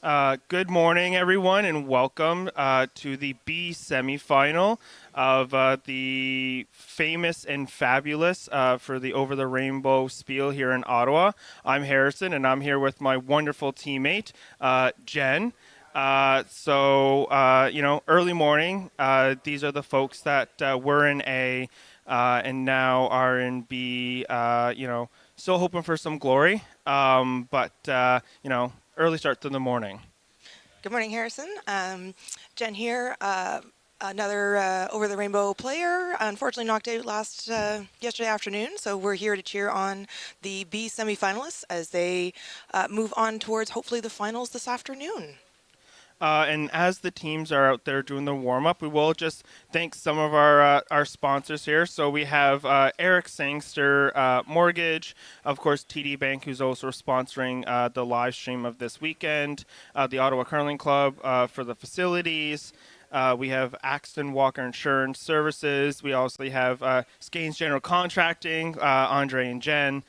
Good morning, everyone, and welcome to the B semifinal of the famous and fabulous for the Over the Rainbow Spiel here in Ottawa. I'm Harrison, and I'm here with my wonderful teammate, Jen. Early morning. These are the folks that were in A and now are in B. Still hoping for some glory, but early start to the morning. Good morning, Harrison. Jen here. Another Over the Rainbow player, unfortunately knocked out yesterday afternoon. So we're here to cheer on the B semifinalists as they move on towards hopefully the finals this afternoon. And as the teams are out there doing the warm up, we will just thank some of our sponsors here. So we have Eric Sangster Mortgage, of course, TD Bank, who's also sponsoring the live stream of this weekend, the Ottawa Curling Club for the facilities. We have Axton Walker Insurance Services. We also have Skanes General Contracting, Andre and Jen,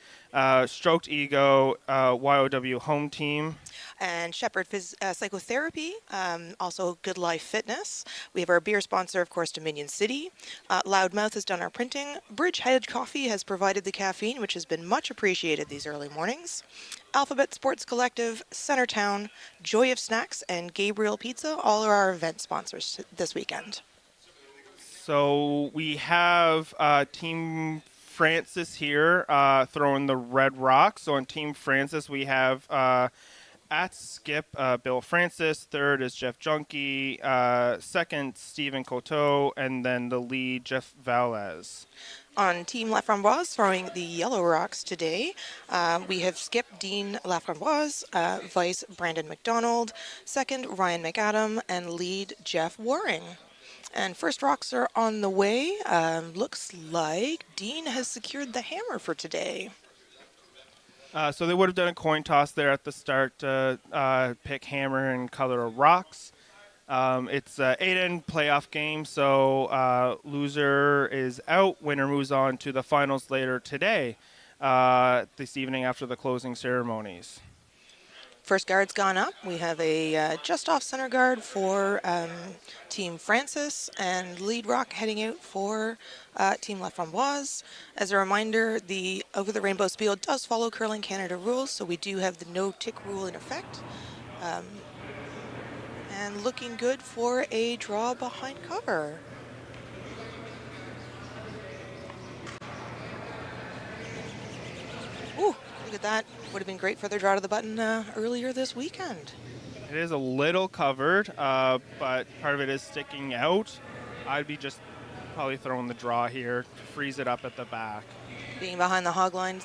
Stroked Ego, YOW Home Team. And Shepherd Psychotherapy, also Good Life Fitness. We have our beer sponsor, of course, Dominion City. Loudmouth has done our printing. Bridgehead Coffee has provided the caffeine, which has been much appreciated these early mornings. Alphabet Sports Collective, Centertown, Joy of Snacks, and Gabriel Pizza, all are our event sponsors this weekend. So we have Team Francis here throwing the red rock. So on Team Francis, we have at skip, Bill Francis. Third is Jeff Junkie. Second, Stephen Coteau. And then the lead, Jeff Valez. On Team Laframboise, throwing the yellow rocks today, we have Skip Dean Laframboise, Vice Brandon McDonald, second Ryan McAdam, and lead Jeff Waring. And first rocks are on the way. Looks like Dean has secured the hammer for today. So they would have done a coin toss there at the start to pick hammer and color of rocks. It's an 8-end playoff game, so loser is out. Winner moves on to the finals later today, this evening after the closing ceremonies. First guard's gone up. We have a just off center guard for Team Francis and lead rock heading out for Team Laframboise. As a reminder, the Over the Rainbow Spiel does follow Curling Canada rules, so we do have the no tick rule in effect. And looking good for a draw behind cover. Ooh, look at that. Would have been great for their draw to the button earlier this weekend. It is a little covered, but part of it is sticking out. I'd be just probably throwing the draw here to freeze it up at the back. Being behind the hog line,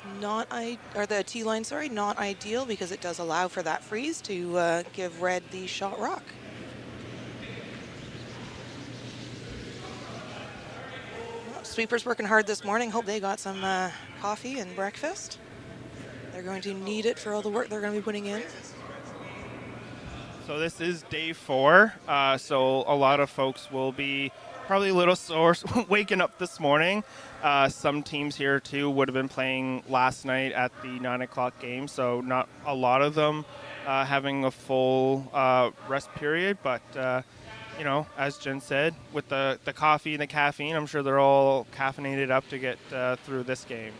or the tee line, sorry, not ideal because it does allow for that freeze to give red the shot rock. Well, sweepers working hard this morning. Hope they got some coffee and breakfast. They're going to need it for all the work they're going to be putting in. So this is day 4, so a lot of folks will be probably a little sore waking up this morning. Some teams here, too, would have been playing last night at the 9 o'clock game, so not a lot of them having a full rest period. But, as Jen said, with the coffee and the caffeine, I'm sure they're all caffeinated up to get through this game.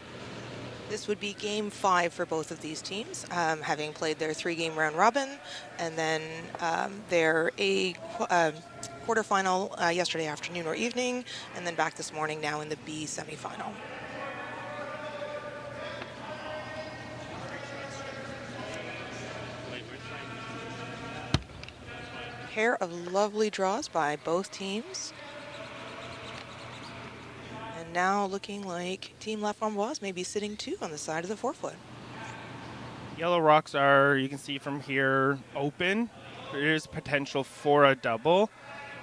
This would be game 5 for both of these teams, having played their 3-game round robin, and then their quarterfinal yesterday afternoon or evening, and then back this morning now in the B semifinal. Pair of lovely draws by both teams. Now looking like Team Laframboise may be sitting 2 on the side of the 4-foot. Yellow rocks are, you can see from here, open. There is potential for a double.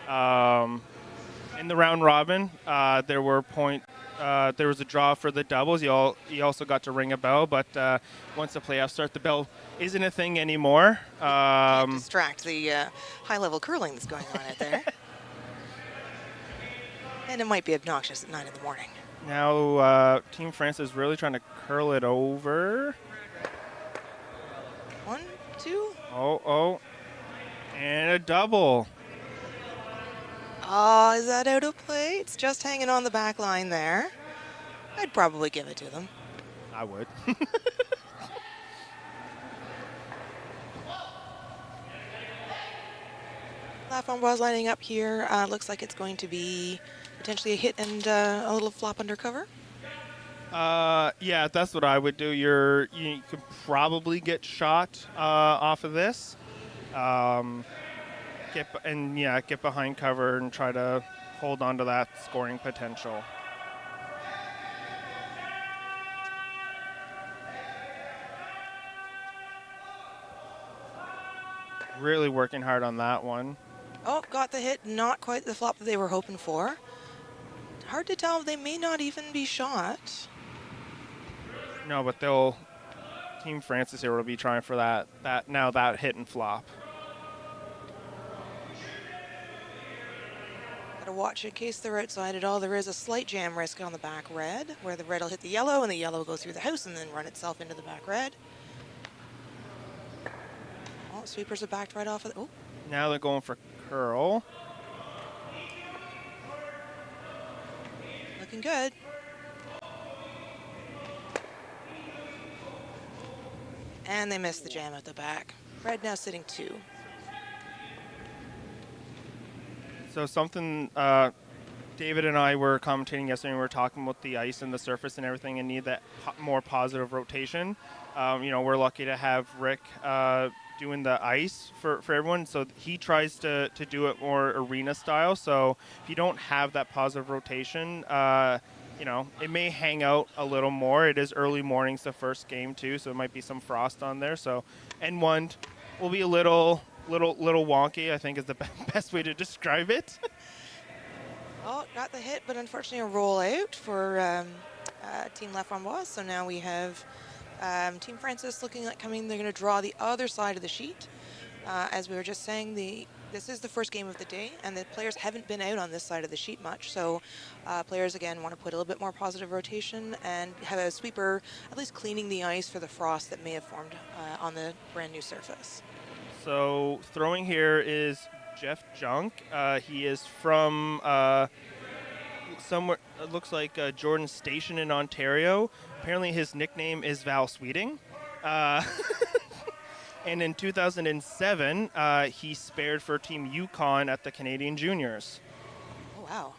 In the round robin, there was a draw for the doubles. You also got to ring a bell, but once the playoffs start, the bell isn't a thing anymore. Can't distract the high-level curling that's going on out there. And it might be obnoxious at 9 in the morning. Now, Team France is really trying to curl it over. 1, 2. Oh. And a double. Oh, is that out of play? It's just hanging on the back line there. I'd probably give it to them. I would. Platform was lining up here. Looks like it's going to be potentially a hit and a little flop undercover. Yeah, that's what I would do. You could probably get shot off of this. Um, get behind cover and try to hold on to that scoring potential. Really working hard on that one. Oh, got the hit. Not quite the flop that they were hoping for. Hard to tell. They may not even be shot. No, but Team Francis here will be trying for that hit and flop. Gotta watch in case they're outside at all. There is a slight jam risk on the back red, where the red will hit the yellow, and the yellow will go through the house and then run itself into the back red. Oh, sweepers are backed right off of the... Oh, Now they're going for curl. looking good. And they missed the jam at the back. Red now sitting 2. So something David and I were commentating yesterday. We were talking about the ice and the surface and everything, and need that more positive rotation. We're lucky to have Rick doing the ice for everyone. So he tries to do it more arena style. So if you don't have that positive rotation, it may hang out a little more. It is early mornings, the first game too, so it might be some frost on there. So N1 will be a little wonky, I think is the best way to describe it. Oh, got the hit, but unfortunately a roll out for Team La Framboise. So now we have Team Francis looking like coming. They're going to draw the other side of the sheet. As we were just saying, this is the first game of the day, and the players haven't been out on this side of the sheet much. So players, again, want to put a little bit more positive rotation and have a sweeper at least cleaning the ice for the frost that may have formed on the brand new surface. So throwing here is Jeff Junk. He is from somewhere, it looks like Jordan Station in Ontario. Apparently his nickname is Val Sweeting. And in 2007, he spared for Team Yukon at the Canadian Juniors. Oh, wow.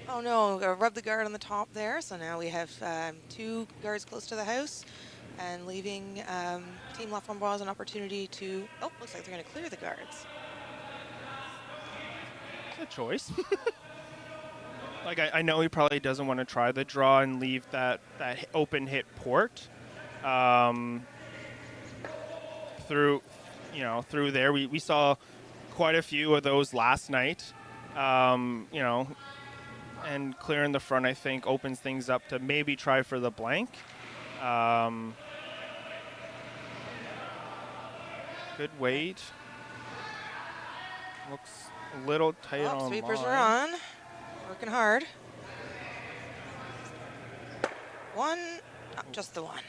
Oh no, rub the guard on the top there. So now we have 2 guards close to the house and leaving Team La Framboise an opportunity to... Oh, looks like they're going to clear the guards. Good choice. I know he probably doesn't want to try the draw and leave that open hit port. Through there, we saw quite a few of those last night. And clearing the front, I think, opens things up to maybe try for the blank. Good weight. Looks a little tight on Sweepers line. are on. Working hard. One, just the one.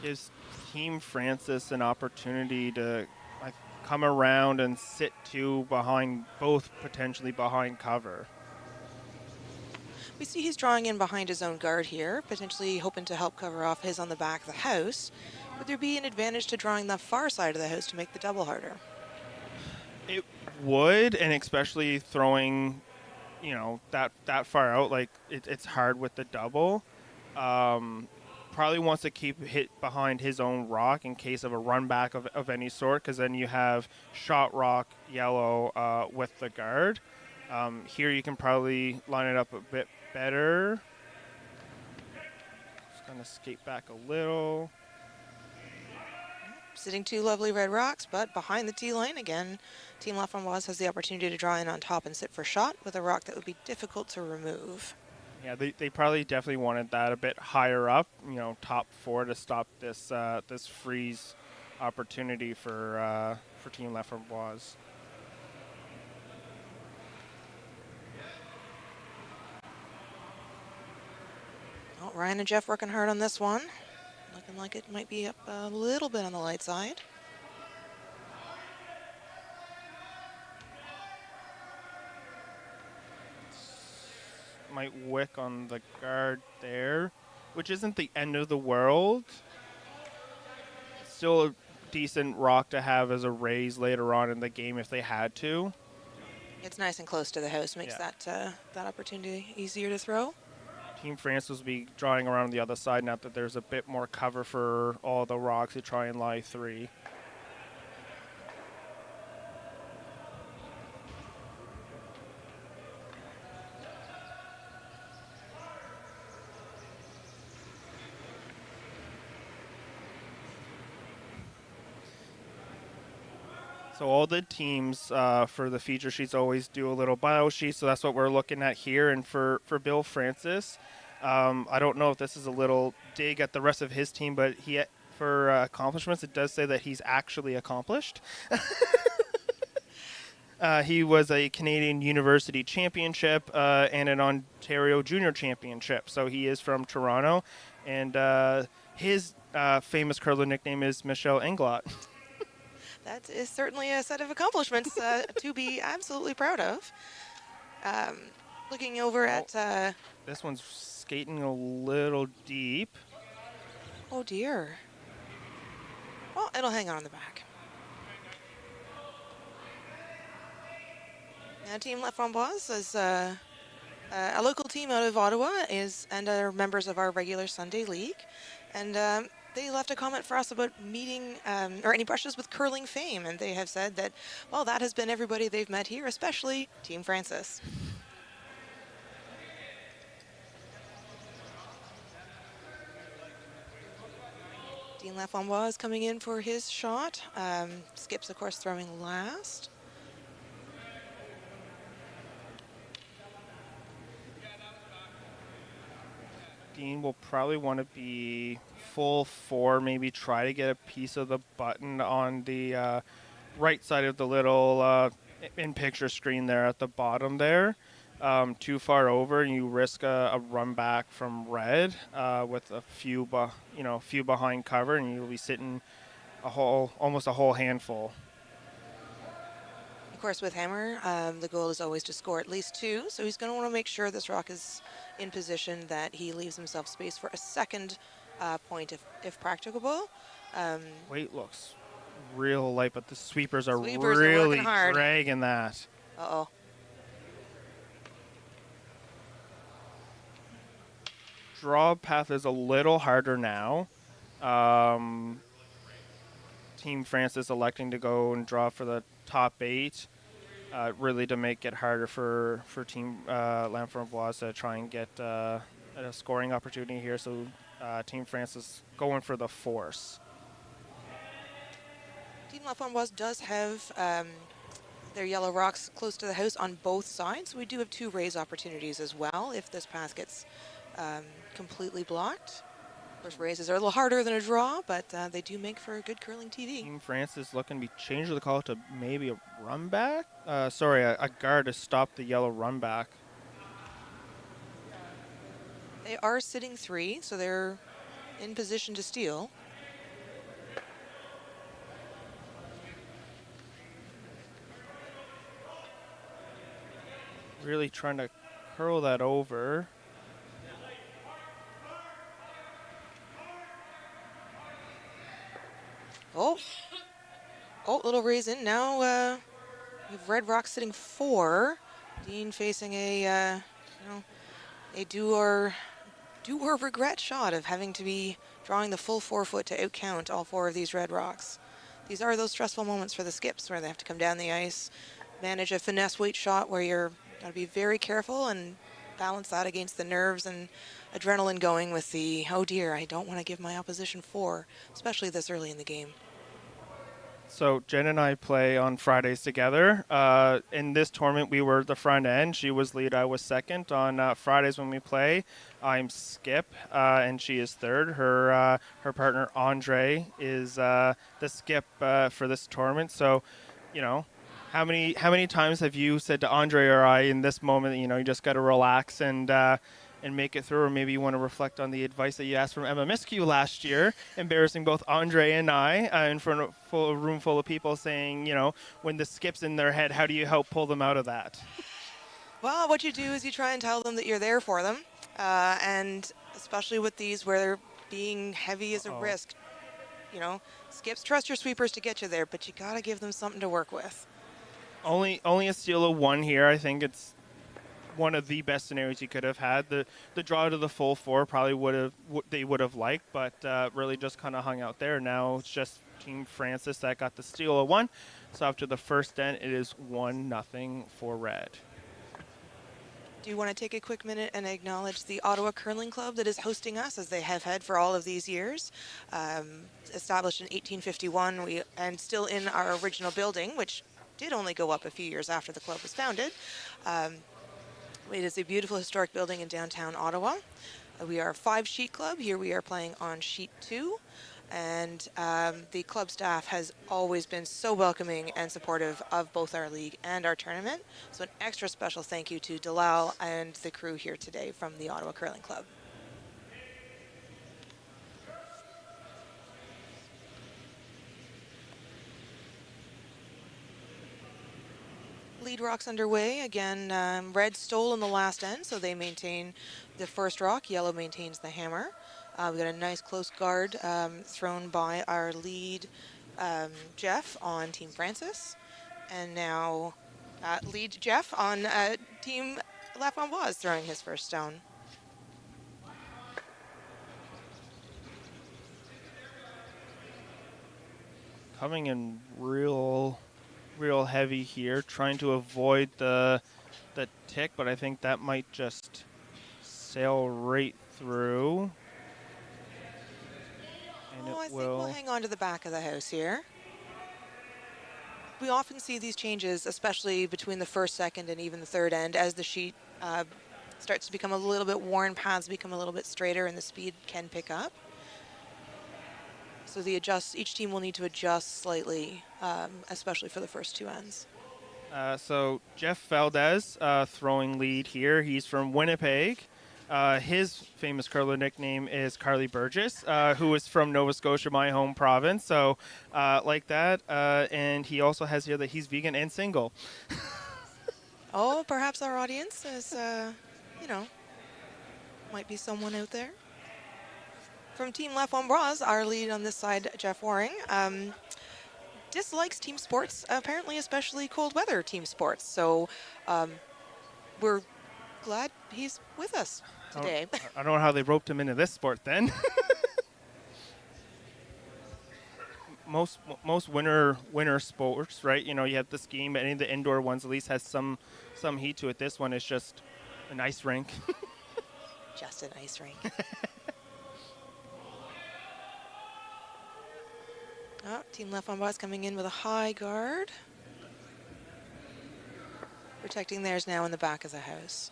Gives Team Francis an opportunity to come around and sit 2 behind, both potentially behind cover. We see he's drawing in behind his own guard here, potentially hoping to help cover off his on the back of the house. Would there be an advantage to drawing the far side of the house to make the double harder? It would, and especially throwing, that far out, like it's hard with the double. Probably wants to keep hit behind his own rock in case of a run back of any sort, because then you have shot rock yellow with the guard. Here you can probably line it up a bit better. Just gonna skate back a little. Sitting 2 lovely red rocks, but behind the tee line again, Team La Framboise has the opportunity to draw in on top and sit for shot with a rock that would be difficult to remove. Yeah, they probably definitely wanted that a bit higher up, top 4 to stop this this freeze opportunity for Team La Framboise. Oh, Ryan and Jeff working hard on this one. Looking Seem like it might be up a little bit on the light side. Might wick on the guard there, which isn't the end of the world. Still a decent rock to have as a raise later on in the game if they had to. It's nice and close to the house, makes Yeah. that opportunity easier to throw. Team France will be drawing around the other side now that there's a bit more cover for all the rocks to try and lie 3. So all the teams for the feature sheets always do a little bio sheet, so that's what we're looking at here. And for Bill Francis, I don't know if this is a little dig at the rest of his team, but for accomplishments, it does say that he's actually accomplished. He was a Canadian University Championship and an Ontario Junior Championship, so he is from Toronto, and his famous curler nickname is Michelle Englot. That is certainly a set of accomplishments to be absolutely proud of. Looking over at... This one's skating a little deep. oh, dear. Well, it'll hang on the back. Now, Team La Framboise is a local team out of Ottawa and are members of our regular Sunday league. And they left a comment for us about meeting or any brushes with curling fame. And they have said that, well, that has been everybody they've met here, especially Team Francis. Dean Lafamboise coming in for his shot. Skip's, of course, throwing last. Dean will probably want to be full 4, maybe try to get a piece of the button on the right side of the little in-picture screen there at the bottom there. Too far over, and you risk a run back from red with a few behind cover, and you'll be sitting almost a whole handful. Of course, with Hammer, the goal is always to score at least 2, so he's going to want to make sure this rock is in position that he leaves himself space for a second point if practicable. Weight looks real light, but the sweepers are Sweepers are really working hard. dragging that. Uh-oh. Draw path is a little harder now. Team France is electing to go and draw for the top 8, really to make it harder for Team Lamframboise to try and get a scoring opportunity here. So Team France is going for the force. Team La Framboise does have their yellow rocks close to the house on both sides. We do have 2 raise opportunities as well if this path gets completely blocked. Of course, raises are a little harder than a draw, but they do make for a good curling TV. Team France is looking to be changed the call to maybe a run back. Sorry, a guard to stop the yellow run back. They are sitting 3, so they're in position to steal. Really trying to curl that over. Oh, little raise in. Now we have Red Rock sitting 4. Dean facing a do or regret shot of having to be drawing the full 4 foot to outcount all 4 of these Red Rocks. These are those stressful moments for the skips where they have to come down the ice, manage a finesse weight shot where you're got to be very careful and balance that against the nerves and adrenaline going with the, oh dear, I don't want to give my opposition 4, especially this early in the game. So Jen and I play on Fridays together. In this tournament, we were the front end. She was lead, I was second. On Fridays when we play, I'm skip, and she is third. Her partner Andre is the skip for this tournament. So, how many times have you said to Andre or I in this moment, you just got to relax and and make it through, or maybe you want to reflect on the advice that you asked from Emma Miskew last year, embarrassing both Andre and I in front of a room full of people, saying, when the skip's in their head, how do you help pull them out of that? Well, what you do is you try and tell them that you're there for them, and especially with these where being heavy is a Uh-oh. risk. Skips trust your sweepers to get you there, but you gotta give them something to work with. Only a steal of one here. I think it's one of the best scenarios you could have had. The draw to the full four probably they would have liked, but really just kind of hung out there. Now it's just Team Francis that got the steal of one. So after the first end, it is 1-0 for Red. Do you want to take a quick minute and acknowledge the Ottawa Curling Club that is hosting us, as they have had for all of these years? Established in 1851, and still in our original building, which did only go up a few years after the club was founded. It is a beautiful historic building in downtown Ottawa. We are a 5-sheet club. Here we are playing on sheet 2. And the club staff has always been so welcoming and supportive of both our league and our tournament. So an extra special thank you to Dalal and the crew here today from the Ottawa Curling Club. Lead rock's underway. Again, red stole in the last end, so they maintain the first rock. Yellow maintains the hammer. We've got a nice close guard thrown by our lead, Jeff, on Team Francis. And now lead Jeff on Team La Framboise throwing his first stone. Coming in real heavy here, trying to avoid the tick, but I think that might just sail right through. And I think we'll hang on to the back of the house here. We often see these changes, especially between the first, second, and even the third end, as the sheet starts to become a little bit worn, paths become a little bit straighter, and the speed can pick up. So each team will need to adjust slightly, especially for the first 2 ends. So Jeff Valdez throwing lead here. He's from Winnipeg. His famous curler nickname is Carly Burgess, who is from Nova Scotia, my home province. So like that. And he also has here that he's vegan and single. Oh, perhaps our audience is, might be someone out there. From Team La Framboise, our lead on this side, Jeff Waring, dislikes team sports, apparently especially cold weather team sports. So we're glad he's with us today. I don't know how they roped him into this sport then. Most winter sports, right? You have the skiing, but any of the indoor ones at least has some heat to it. This one is just an ice rink. Just an ice rink. Oh, Team La Framboise coming in with a high guard. Protecting theirs now in the back of the house.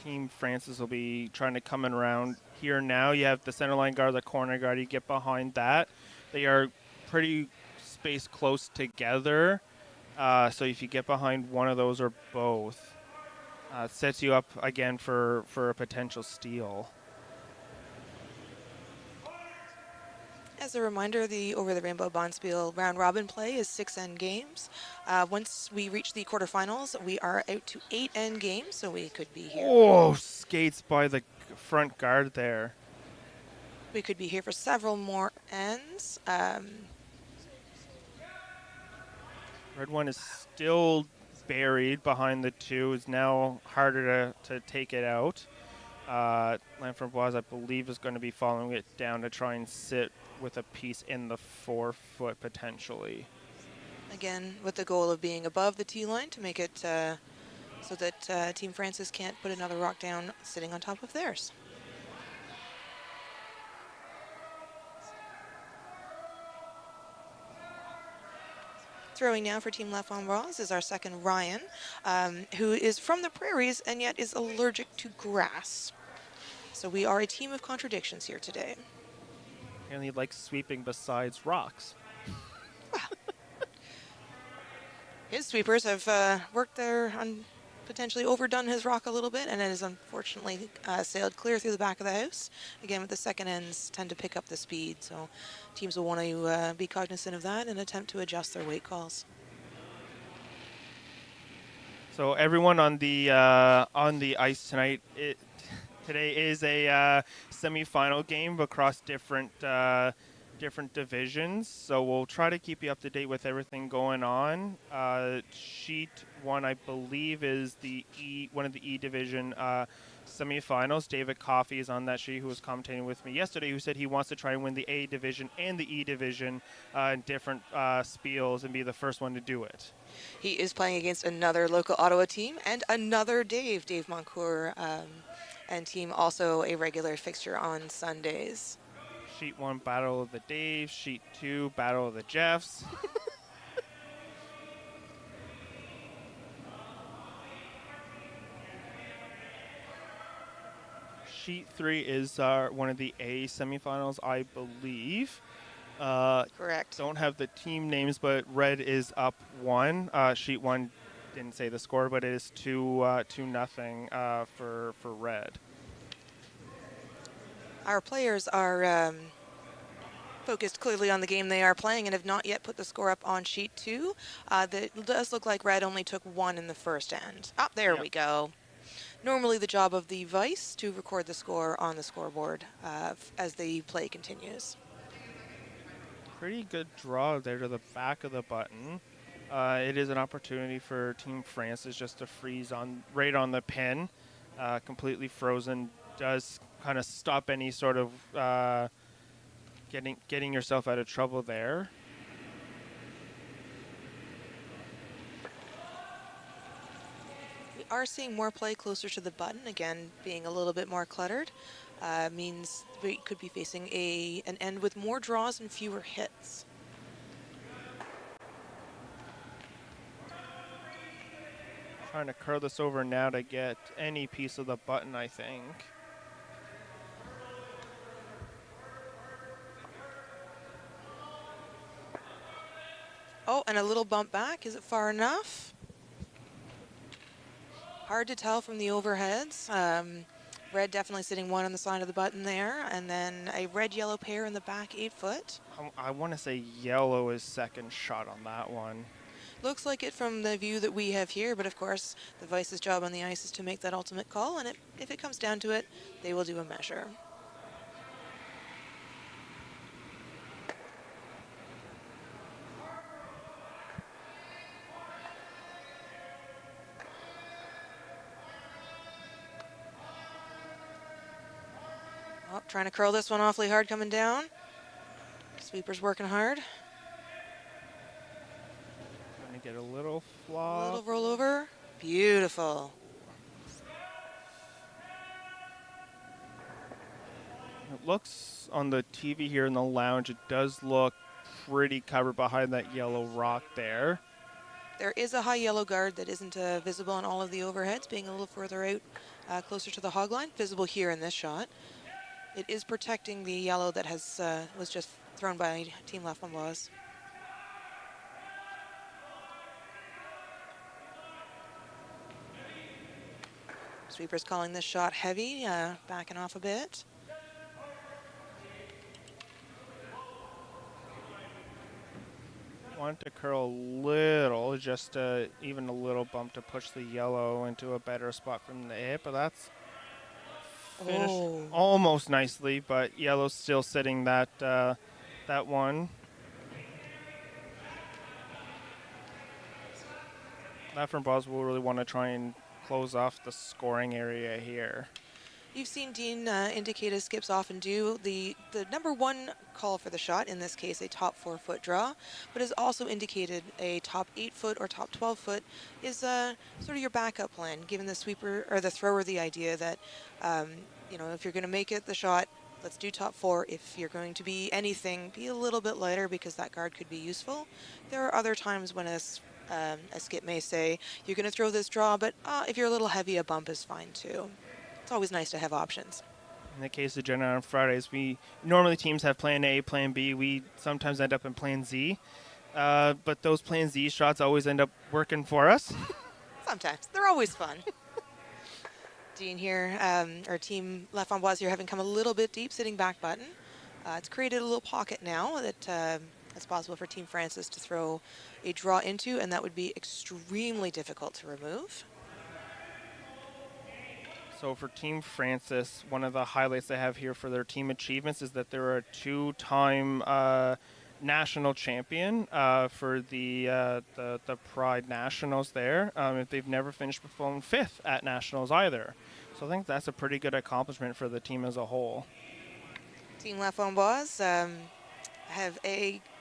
Team Francis will be trying to come in around here now. You have the center line guard, the corner guard. You get behind that. They are pretty spaced close together. So if you get behind one of those or both, it sets you up again for a potential steal. As a reminder, the Over the Rainbow Bonspiel round robin play is 6 end games. Once we reach the quarterfinals, we are out to 8 end games, so we could be here. Oh, skates by the front guard there. We could be here for several more ends. Red one is still buried behind the two. Is now harder to take it out. La Framboise, I believe, is going to be following it down to try and sit with a piece in the 4-foot potentially. Again, with the goal of being above the tee line to make it so that Team Francis can't put another rock down sitting on top of theirs. Throwing now for Team La Framboise is our second Ryan, who is from the prairies and yet is allergic to grass. So we are a team of contradictions here today. And he likes sweeping besides rocks. Well, His sweepers have worked there on potentially overdone his rock a little bit, and it has unfortunately sailed clear through the back of the house. Again, with the second ends tend to pick up the speed, so teams will want to be cognizant of that and attempt to adjust their weight calls. So everyone on the ice tonight, today is a semifinal game across different divisions. So we'll try to keep you up to date with everything going on. Sheet one, I believe, is the one of the E division semifinals. David Coffey is on that sheet, who was commentating with me yesterday, who said he wants to try and win the A division and the E division in different spiels and be the first one to do it. He is playing against another local Ottawa team and another Dave Moncourt, and team also a regular fixture on Sundays. Sheet 1, Battle of the Daves. Sheet 2, Battle of the Jeffs. Sheet 3 is one of the A semifinals, I believe. Correct. Don't have the team names, but red is up 1. Sheet 1 didn't say the score, but it is 2-0 for red. Our players are focused clearly on the game they are playing and have not yet put the score up on sheet 2. That does look like red only took 1 in the first end. There Yep. we go. Normally the job of the vice to record the score on the scoreboard as the play continues. Pretty good draw there to the back of the button. It is an opportunity for Team Francis just to freeze right on the pin. Completely frozen does kind of stop any sort of getting yourself out of trouble there. We are seeing more play closer to the button, again being a little bit more cluttered. Means we could be facing an end with more draws and fewer hits. Trying to curl this over now to get any piece of the button, I think. Oh, and a little bump back. Is it far enough? Hard to tell from the overheads. Red definitely sitting 1 on the side of the button there, and then a red-yellow pair in the back 8 foot. I want to say yellow is second shot on that one. Looks like it from the view that we have here, but of course the Vice's job on the ice is to make that ultimate call, and if it comes down to it, they will do a measure. Oh, trying to curl this one awfully hard coming down. Sweeper's working hard. Trying to get a little flop. A little rollover. Beautiful. It looks on the TV here in the lounge, it does look pretty covered behind that yellow rock there. There is a high yellow guard that isn't visible on all of the overheads, being a little further out, closer to the hog line, visible here in this shot. It is protecting the yellow that was just thrown by Team Laframboise. Sweeper's calling this shot heavy, backing off a bit. Want to curl a little, just even a little bump to push the yellow into a better spot from the hip, but that's finished almost nicely, but yellow's still sitting that one. Laframboise will really want to try and close off the scoring area here. You've seen Dean indicate, as skips often do, the number 1 call for the shot, in this case a top 4 foot draw, but has also indicated a top 8 foot or top 12 foot is sort of your backup plan, giving the sweeper or the thrower the idea that, if you're going to make it the shot, let's do top 4. If you're going to be anything, be a little bit lighter because that guard could be useful. There are other times when a skip may say, you're going to throw this draw, but if you're a little heavy, a bump is fine too. It's always nice to have options. In the case of Jenna on Fridays, we normally teams have plan A, plan B. We sometimes end up in plan Z. But those Plan Z shots always end up working for us. Sometimes. They're always fun. Dean here, our team left on Bois here, having come a little bit deep, sitting back button. It's created a little pocket now that it's possible for Team Francis to throw a draw into, and that would be extremely difficult to remove. So for Team Francis, one of the highlights they have here for their team achievements is that they're a two-time national champion for the Pride Nationals there. They've never finished before fifth at Nationals either. So I think that's a pretty good accomplishment for the team as a whole. Team La Framboise have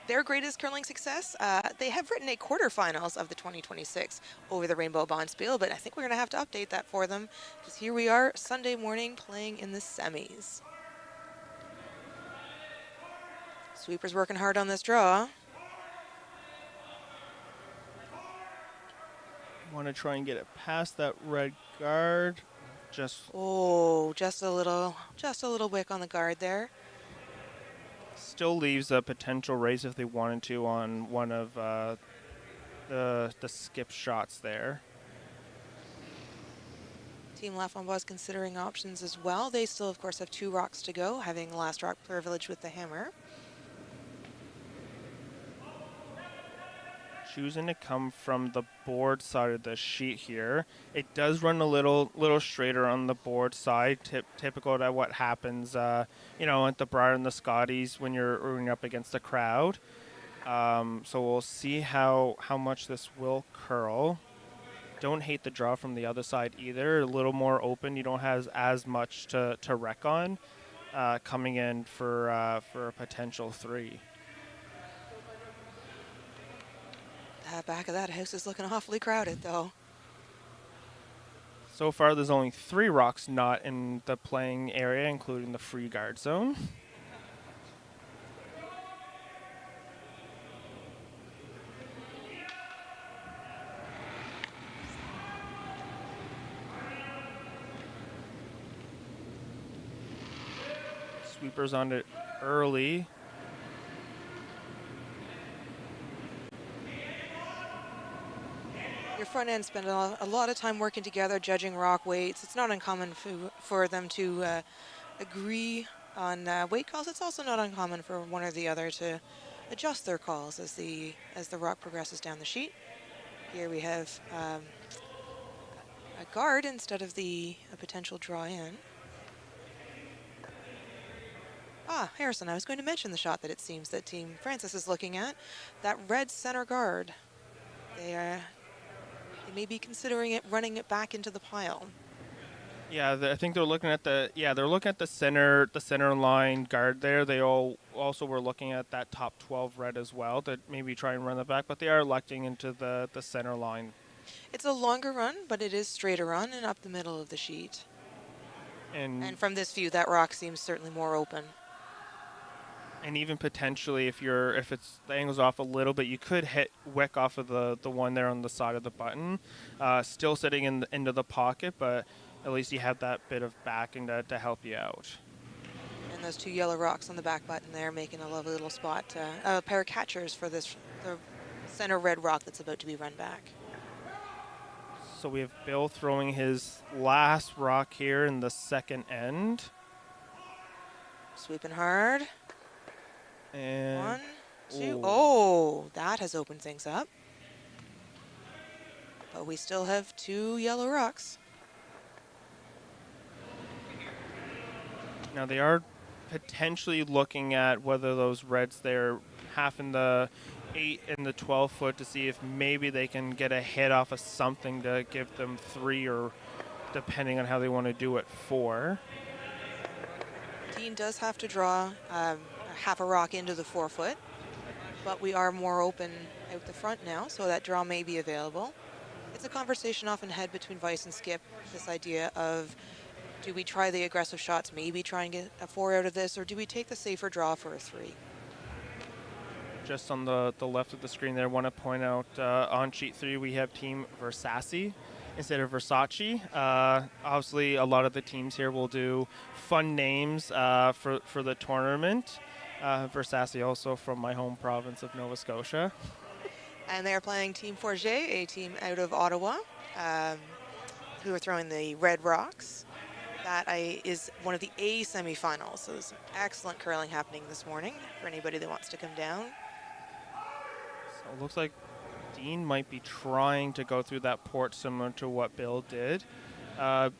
their greatest curling success. They have written a quarterfinals of the 2026 over the Rainbow Bonspiel, but I think we're going to have to update that for them because here we are Sunday morning playing in the semis. Sweeper's working hard on this draw. Want to try and get it past that red guard. Just a little wick on the guard there. still leaves a potential raise if they wanted to on one of the skip shots there. Team La Framboise considering options as well. They still, of course, have 2 rocks to go, having last rock privilege with the hammer. Choosing to come from the board side of the sheet here. It does run a little straighter on the board side, typical to what happens, at the Briar and the Scotties when you're up against the crowd. So we'll see how much this will curl. Don't hate the draw from the other side either. A little more open. You don't have as much to wreck on coming in for a potential 3. Back of that house is looking awfully crowded, though. So far, there's only 3 rocks not in the playing area, including the free guard zone. Sweepers on it early. Your front end spend a lot of time working together, judging rock weights. It's not uncommon for them to agree on weight calls. It's also not uncommon for one or the other to adjust their calls as the rock progresses down the sheet. Here we have a guard instead of a potential draw in. Harrison, I was going to mention the shot that it seems that Team Francis is looking at. That red center guard. They may be considering running it back into the pile. Yeah, I think they're looking at the center line guard there. They also were looking at that top 12 red as well to maybe try and run it back, but they are electing into the center line. It's a longer run, but it is straighter run and up the middle of the sheet. And from this view, that rock seems certainly more open. And even potentially, if it's the angle's off a little bit, you could hit wick off of the one there on the side of the button, still sitting into the pocket, but at least you have that bit of backing to help you out. And those 2 yellow rocks on the back button there, making a lovely little spot, a pair of catchers for the center red rock that's about to be run back. So we have Bill throwing his last rock here in the second end. Sweeping hard. And 1, 2. Oh, that has opened things up. But we still have 2 yellow rocks. Now they are potentially looking at whether those reds there half in the 8 and the 12 foot to see if maybe they can get a hit off of something to give them 3, or depending on how they want to do it, 4. Dean does have to draw half a rock into the 4 foot, but we are more open out the front now, so that draw may be available. It's a conversation often had between Vice and Skip, this idea of, do we try the aggressive shots, maybe try and get a 4 out of this, or do we take the safer draw for a 3? Just on the left of the screen there, I want to point out on sheet 3 we have Team Versace instead of Versace. Obviously, a lot of the teams here will do fun names for the tournament. Versace also from my home province of Nova Scotia. And they are playing Team Forget, a team out of Ottawa, um, who are throwing the Red Rocks. That is one of the A semifinals. So there's excellent curling happening this morning for anybody that wants to come down. So it looks like Dean might be trying to go through that port similar to what Bill did. I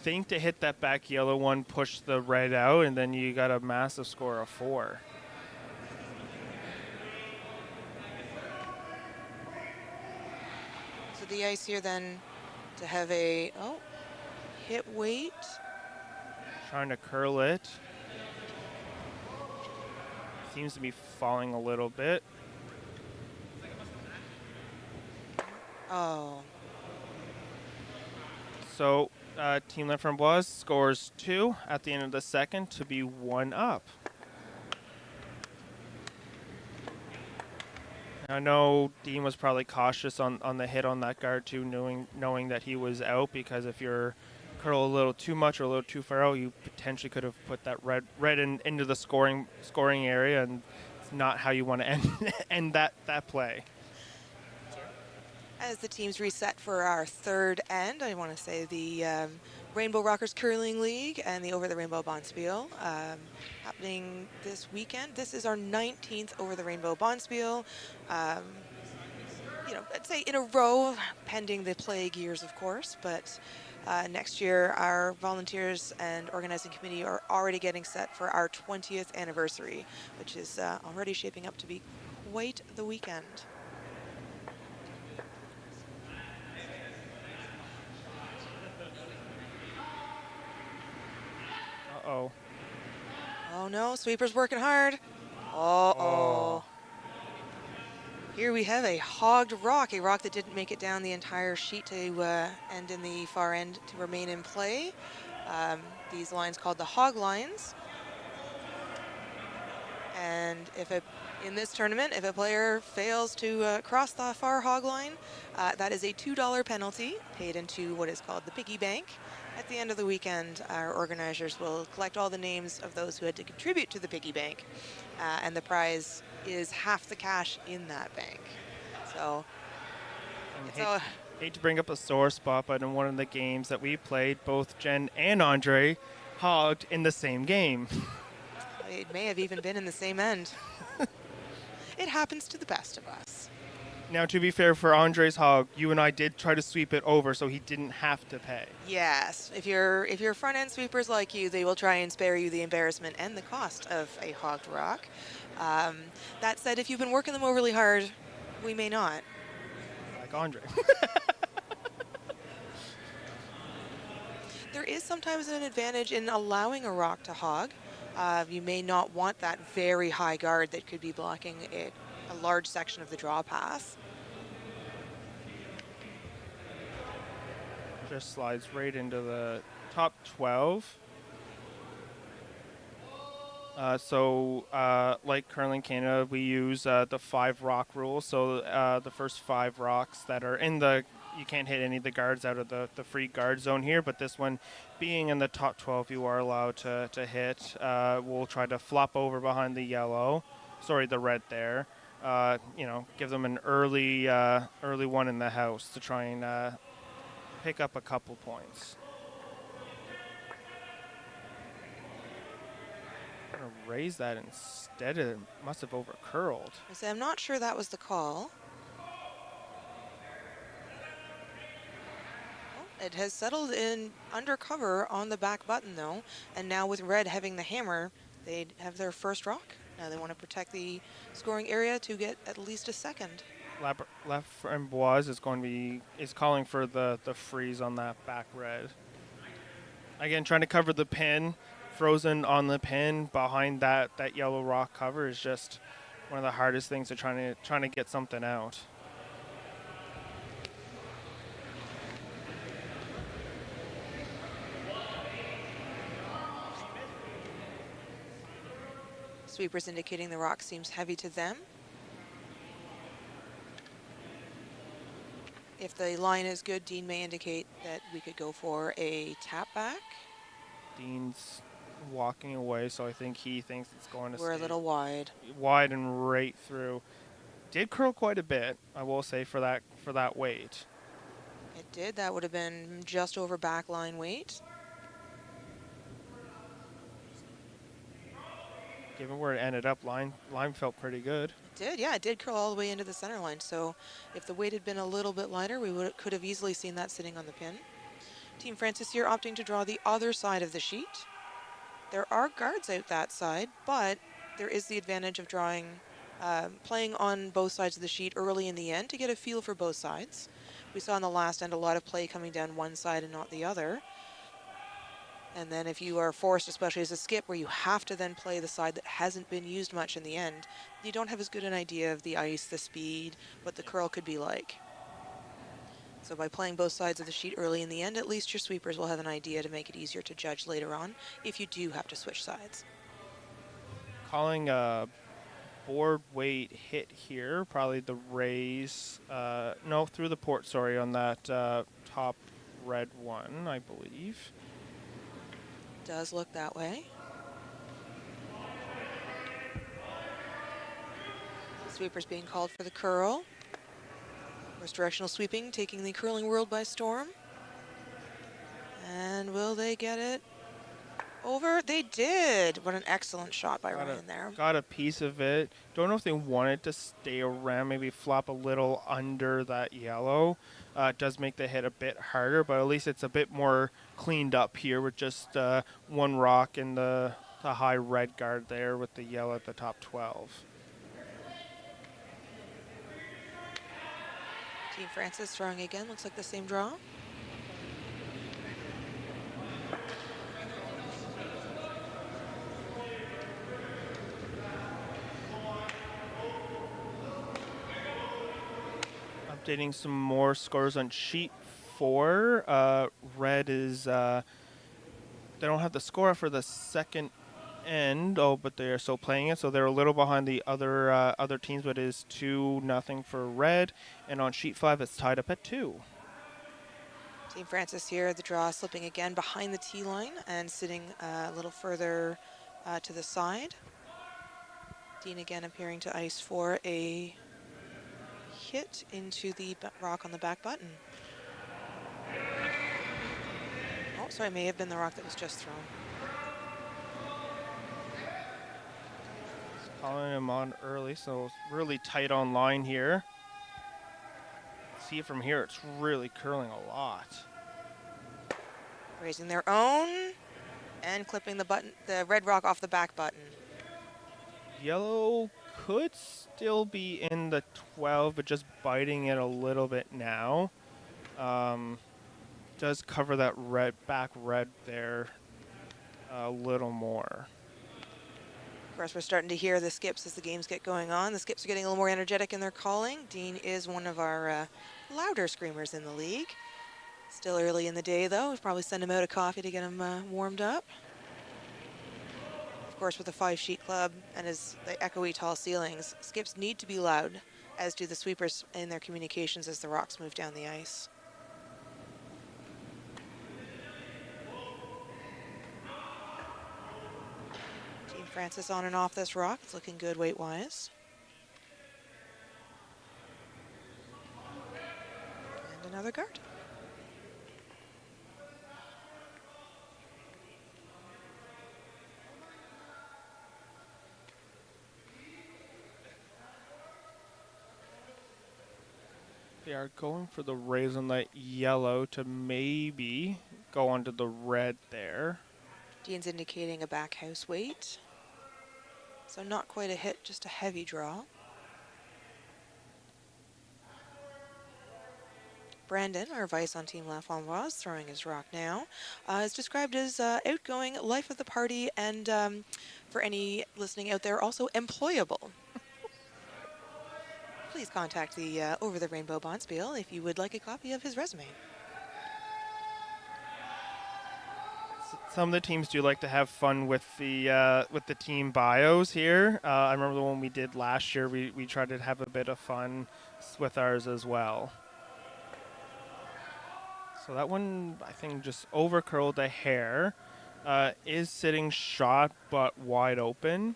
think to hit that back yellow one, push the red out, and then you got a massive score of 4. So the ice here then to have a, hit weight. Trying to curl it. Seems to be falling a little bit. Oh, So Team Laframboise scores 2 at the end of the second to be 1 up. I know Dean was probably cautious on the hit on that guard too, knowing that he was out, because if you're curl a little too much or a little too far out, you potentially could have put that red into the scoring area, and it's not how you want to end that play. as the teams reset for our third end, I want to say the Rainbow Rockers Curling League and the Over the Rainbow Bonspiel happening this weekend. This is our 19th Over the Rainbow Bonspiel. I'd say in a row, pending the plague years, of course, but next year our volunteers and organizing committee are already getting set for our 20th anniversary, which is already shaping up to be quite the weekend. Uh-oh. Oh no, sweeper's working hard. Uh-oh. Here we have a hogged rock, a rock that didn't make it down the entire sheet to end in the far end to remain in play. These lines called the hog lines. And in this tournament, if a player fails to cross the far hog line, that is a $2 penalty paid into what is called the piggy bank. At the end of the weekend, our organizers will collect all the names of those who had to contribute to the piggy bank, and the prize is half the cash in that bank. So, Hate to bring up a sore spot, but in one of the games that we played, both Jen and Andre hogged in the same game. it may have even been in the same end. It happens to the best of us. Now, to be fair, for Andre's hog, you and I did try to sweep it over so he didn't have to pay. Yes, if your front end sweepers like you, they will try and spare you the embarrassment and the cost of a hogged rock. That said, if you've been working them overly hard, we may not. Like Andre. There is sometimes an advantage in allowing a rock to hog. You may not want that very high guard that could be blocking a large section of the draw path. Just slides right into the top 12. Like Curling Canada, we use the 5 rock rule. So the first 5 rocks that are in you can't hit any of the guards out of the free guard zone here, but this one being in the top 12, you are allowed to hit. We'll try to flop over behind the the red there. Give them an early one in the house to try and pick up a couple points. Raise that instead. It must have over curled. I'm not sure that was the call. It has settled in undercover on the back button though, and now with red having the hammer, they have their first rock. Now they want to protect the scoring area to get at least a second. Laframboise is calling for the freeze on that back red. Again, trying to cover the pin. Frozen on the pin behind that yellow rock cover is just one of the hardest things to trying to get something out. Sweepers indicating the rock seems heavy to them. If the line is good, Dean may indicate that we could go for a tap back. Dean's walking away, so I think he thinks it's going to We're a little wide. Wide and right through. did curl quite a bit, I will say, for that weight. It did. That would have been just over backline weight. Given where it ended up, line felt pretty good. It did, yeah, it did curl all the way into the center line. So if the weight had been a little bit lighter, we could have easily seen that sitting on the pin. Team Francis here opting to draw the other side of the sheet. There are guards out that side, but there is the advantage of playing on both sides of the sheet early in the end to get a feel for both sides. We saw in the last end a lot of play coming down one side and not the other. And then if you are forced, especially as a skip, where you have to then play the side that hasn't been used much in the end, you don't have as good an idea of the ice, the speed, what the curl could be like. So by playing both sides of the sheet early in the end, at least your sweepers will have an idea to make it easier to judge later on if you do have to switch sides. Calling a board weight hit here, probably the raise, no, through the port, sorry, on that top red one, I believe. Does look that way. Sweepers being called for the curl. Of course, directional sweeping taking the curling world by storm. And will they get it over? They did. What an excellent shot by Ryan there. Got a piece of it. Don't know if they wanted to stay around, maybe flop a little under that yellow. It does make the hit a bit harder, but at least it's a bit more cleaned up here with just one rock and the high red guard there with the yellow at the top 12. Team Francis throwing again. Looks like the same draw. Updating some more scores on sheet 4. Red is they don't have the score for the second end. Oh, but they are still playing it, so they're a little behind the other teams. But it is 2-0 for Red, and on sheet 5 it's tied up at 2. Team Francis here. The draw slipping again behind the tee line and sitting a little further to the side. Dean again appearing to ice for a hit into the rock on the back button. Oh, sorry, may have been the rock that was just thrown. Calling him on early, so it's really tight on line here. See it from here, it's really curling a lot. Raising their own and clipping the red rock off the back button. Yellow could still be in the 12, but just biting it a little bit now. Does cover that back red there a little more. Of course, we're starting to hear the skips as the games get going on. The skips are getting a little more energetic in their calling. Dean is one of our louder screamers in the league. Still early in the day, though. We'll probably send him out a coffee to get him warmed up. Of course, with the 5-sheet club and the echoey tall ceilings, skips need to be loud, as do the sweepers in their communications as the rocks move down the ice. Team Francis on and off this rock. It's looking good weight-wise. And another guard. They are going for the raise on that yellow to maybe go onto the red there. Dean's indicating a back house weight. So not quite a hit, just a heavy draw. Brandon, our vice on Team La Framboise, throwing his rock now, is described as outgoing, life of the party, and for any listening out there, also employable. Please contact the Over the Rainbow Bonspiel if you would like a copy of his resume. Some of the teams do like to have fun with the team bios here. I remember the one we did last year. We tried to have a bit of fun with ours as well. So that one, I think, just over curled a hair. Is sitting shot but wide open.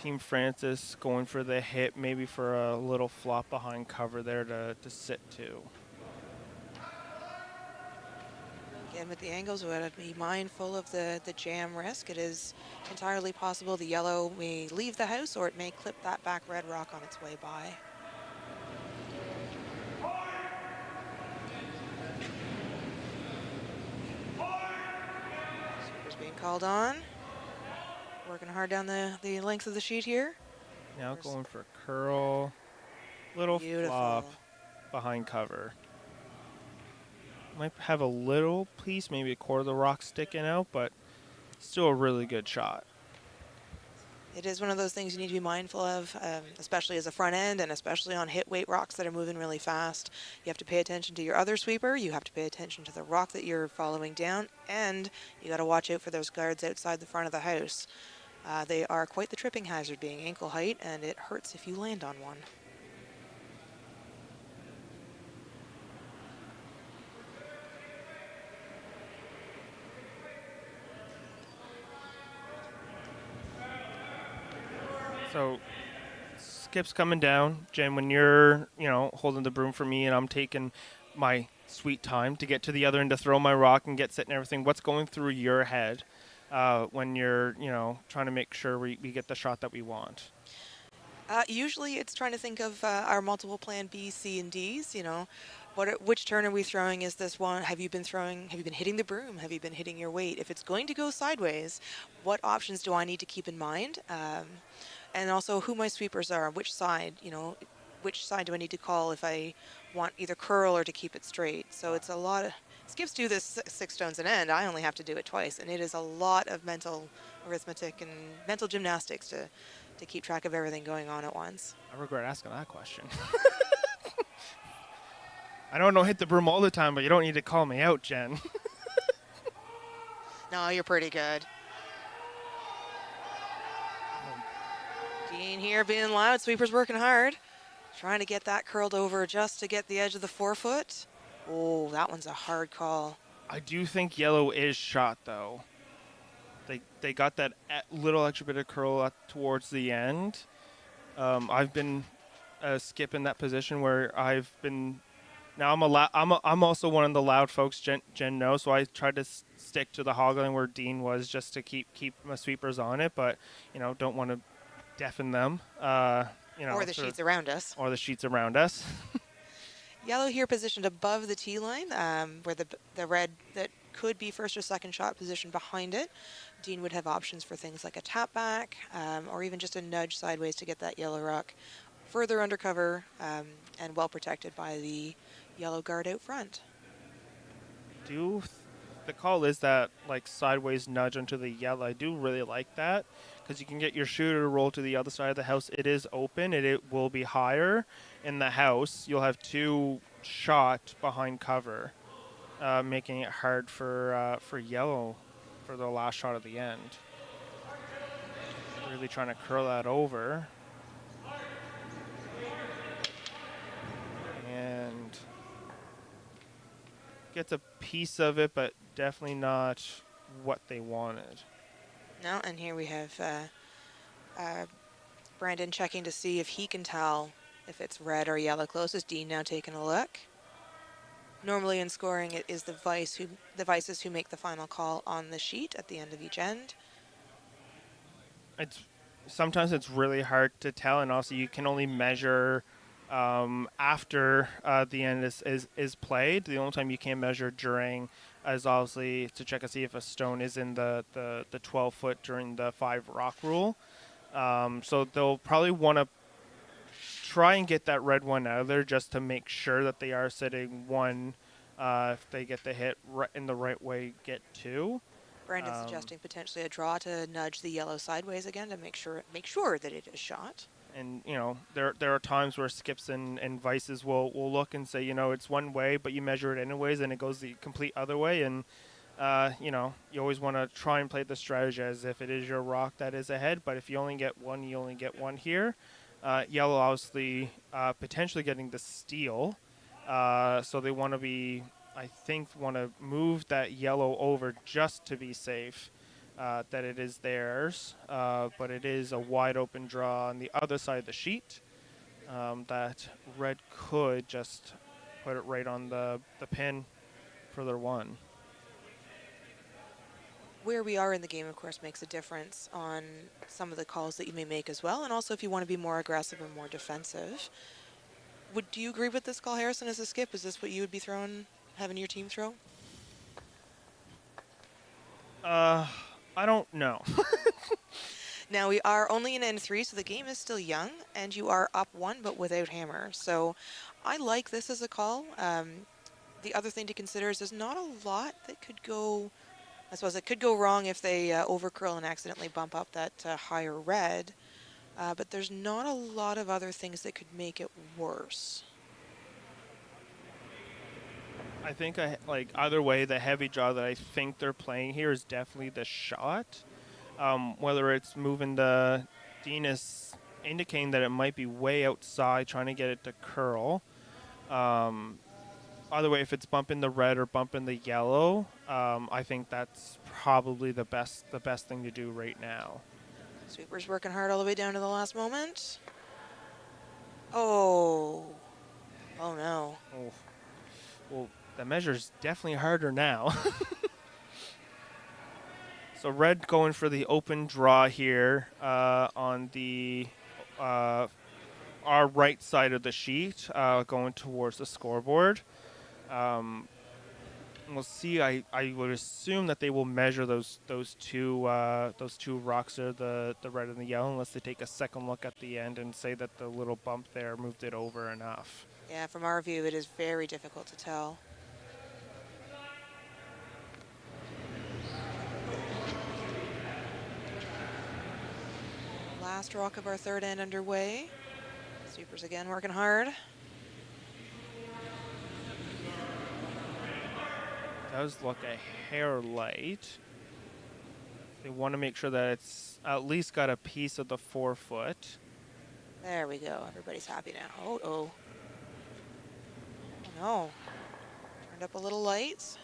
Team Francis going for the hit, maybe for a little flop behind cover there to sit to. Again, with the angles, we have to be mindful of the jam risk. It is entirely possible the yellow may leave the house or it may clip that back red rock on its way by. Sweeper's being called on. Working hard down the length of the sheet here. Now going for curl. Little flop Beautiful. behind cover. Might have a little piece, maybe a quarter of the rock sticking out, but still a really good shot. It is one of those things you need to be mindful of, especially as a front end and especially on hit weight rocks that are moving really fast. You have to pay attention to your other sweeper, you have to pay attention to the rock that you're following down, and you got to watch out for those guards outside the front of the house. They are quite the tripping hazard, being ankle height, and it hurts if you land on one. So skip's coming down. Jen, when you're, holding the broom for me and I'm taking my sweet time to get to the other end to throw my rock and get set and everything, what's going through your head when you're, trying to make sure we get the shot that we want? Usually it's trying to think of our multiple plan B, C, and Ds, which turn are we throwing? Is this one, have you been hitting the broom? Have you been hitting your weight? If it's going to go sideways, what options do I need to keep in mind? And also who my sweepers are, which side do I need to call if I want either curl or to keep it straight? So it's a lot of, skips do this 6 stones an end. I only have to do it twice, and it is a lot of mental arithmetic and mental gymnastics to keep track of everything going on at once. I regret asking that question. I don't hit the broom all the time, but you don't need to call me out, Jen. No, you're pretty good. Dean here being loud. Sweeper's working hard. Trying to get that curled over just to get the edge of the forefoot. Oh, that one's a hard call. I do think yellow is shot, though. They got that little extra bit of curl towards the end. I've been skip in that position where I've been. Now I'm also one of the loud folks. Jen knows, so I tried to stick to the hoggling where Dean was just to keep my sweepers on it, but don't want to deafen them. Or the sheets around us. Or the sheets around us. Yellow here positioned above the tee line, where the red that could be first or second shot positioned behind it. Dean would have options for things like a tap back, or even just a nudge sideways to get that yellow rock further undercover and well protected by the yellow guard out front. The call is that like sideways nudge onto the yellow. I do really like that because you can get your shooter to roll to the other side of the house. It is open. It will be higher in the house. You'll have 2 shot behind cover, making it hard for yellow for the last shot at the end. Really trying to curl that over. And gets a piece of it, but definitely not what they wanted. No, and here we have Brandon checking to see if he can tell if it's red or yellow closest. Dean now taking a look. Normally in scoring, it is the vices who make the final call on the sheet at the end of each end. Sometimes it's really hard to tell, and also you can only measure after the end is played. The only time you can measure during is obviously to check and see if a stone is in the 12 foot during the 5 rock rule. So they'll probably want to try and get that red one out of there just to make sure that they are sitting 1. If they get the hit in the right way, get 2. Brandon suggesting potentially a draw to nudge the yellow sideways again to make sure that it is shot. And there are times where skips and vices will look and say it's one way, but you measure it anyways, and it goes the complete other way. And you always want to try and play the strategy as if it is your rock that is ahead. But if you only get one, you only get one here. Yellow obviously potentially getting the steal, so they want to want to move that yellow over just to be safe. that it is theirs, but it is a wide open draw on the other side of the sheet that red could just put it right on the pin for their one. Where we are in the game, of course, makes a difference on some of the calls that you may make as well, and also if you want to be more aggressive or more defensive. Do you agree with this call, Harrison, as a skip? Is this what you would be having your team throw? I don't know. Now, we are only in N3, so the game is still young, and you are up one, but without hammer. So I like this as a call. The other thing to consider is there's not a lot that could go, I suppose it could go wrong if they overcurl and accidentally bump up that higher red, but there's not a lot of other things that could make it worse. I think like either way, the heavy draw that I think they're playing here is definitely the shot. Whether it's moving the Dean is indicating that it might be way outside, trying to get it to curl. Either way, if it's bumping the red or bumping the yellow, I think that's probably the best thing to do right now. Sweeper's working hard all the way down to the last moment. Oh. Oh no. Oh. Well, the measure's definitely harder now. So red going for the open draw here on the our right side of the sheet, going towards the scoreboard. We'll see. I would assume that they will measure those two rocks there, the red and the yellow, unless they take a second look at the end and say that the little bump there moved it over enough. Yeah, from our view, it is very difficult to tell. Last rock of our third end underway. Sweepers again working hard. Does look a hair light. They want to make sure that it's at least got a piece of the 4 foot. There we go. Everybody's happy now. Oh, oh. Oh no. Turned up a little light.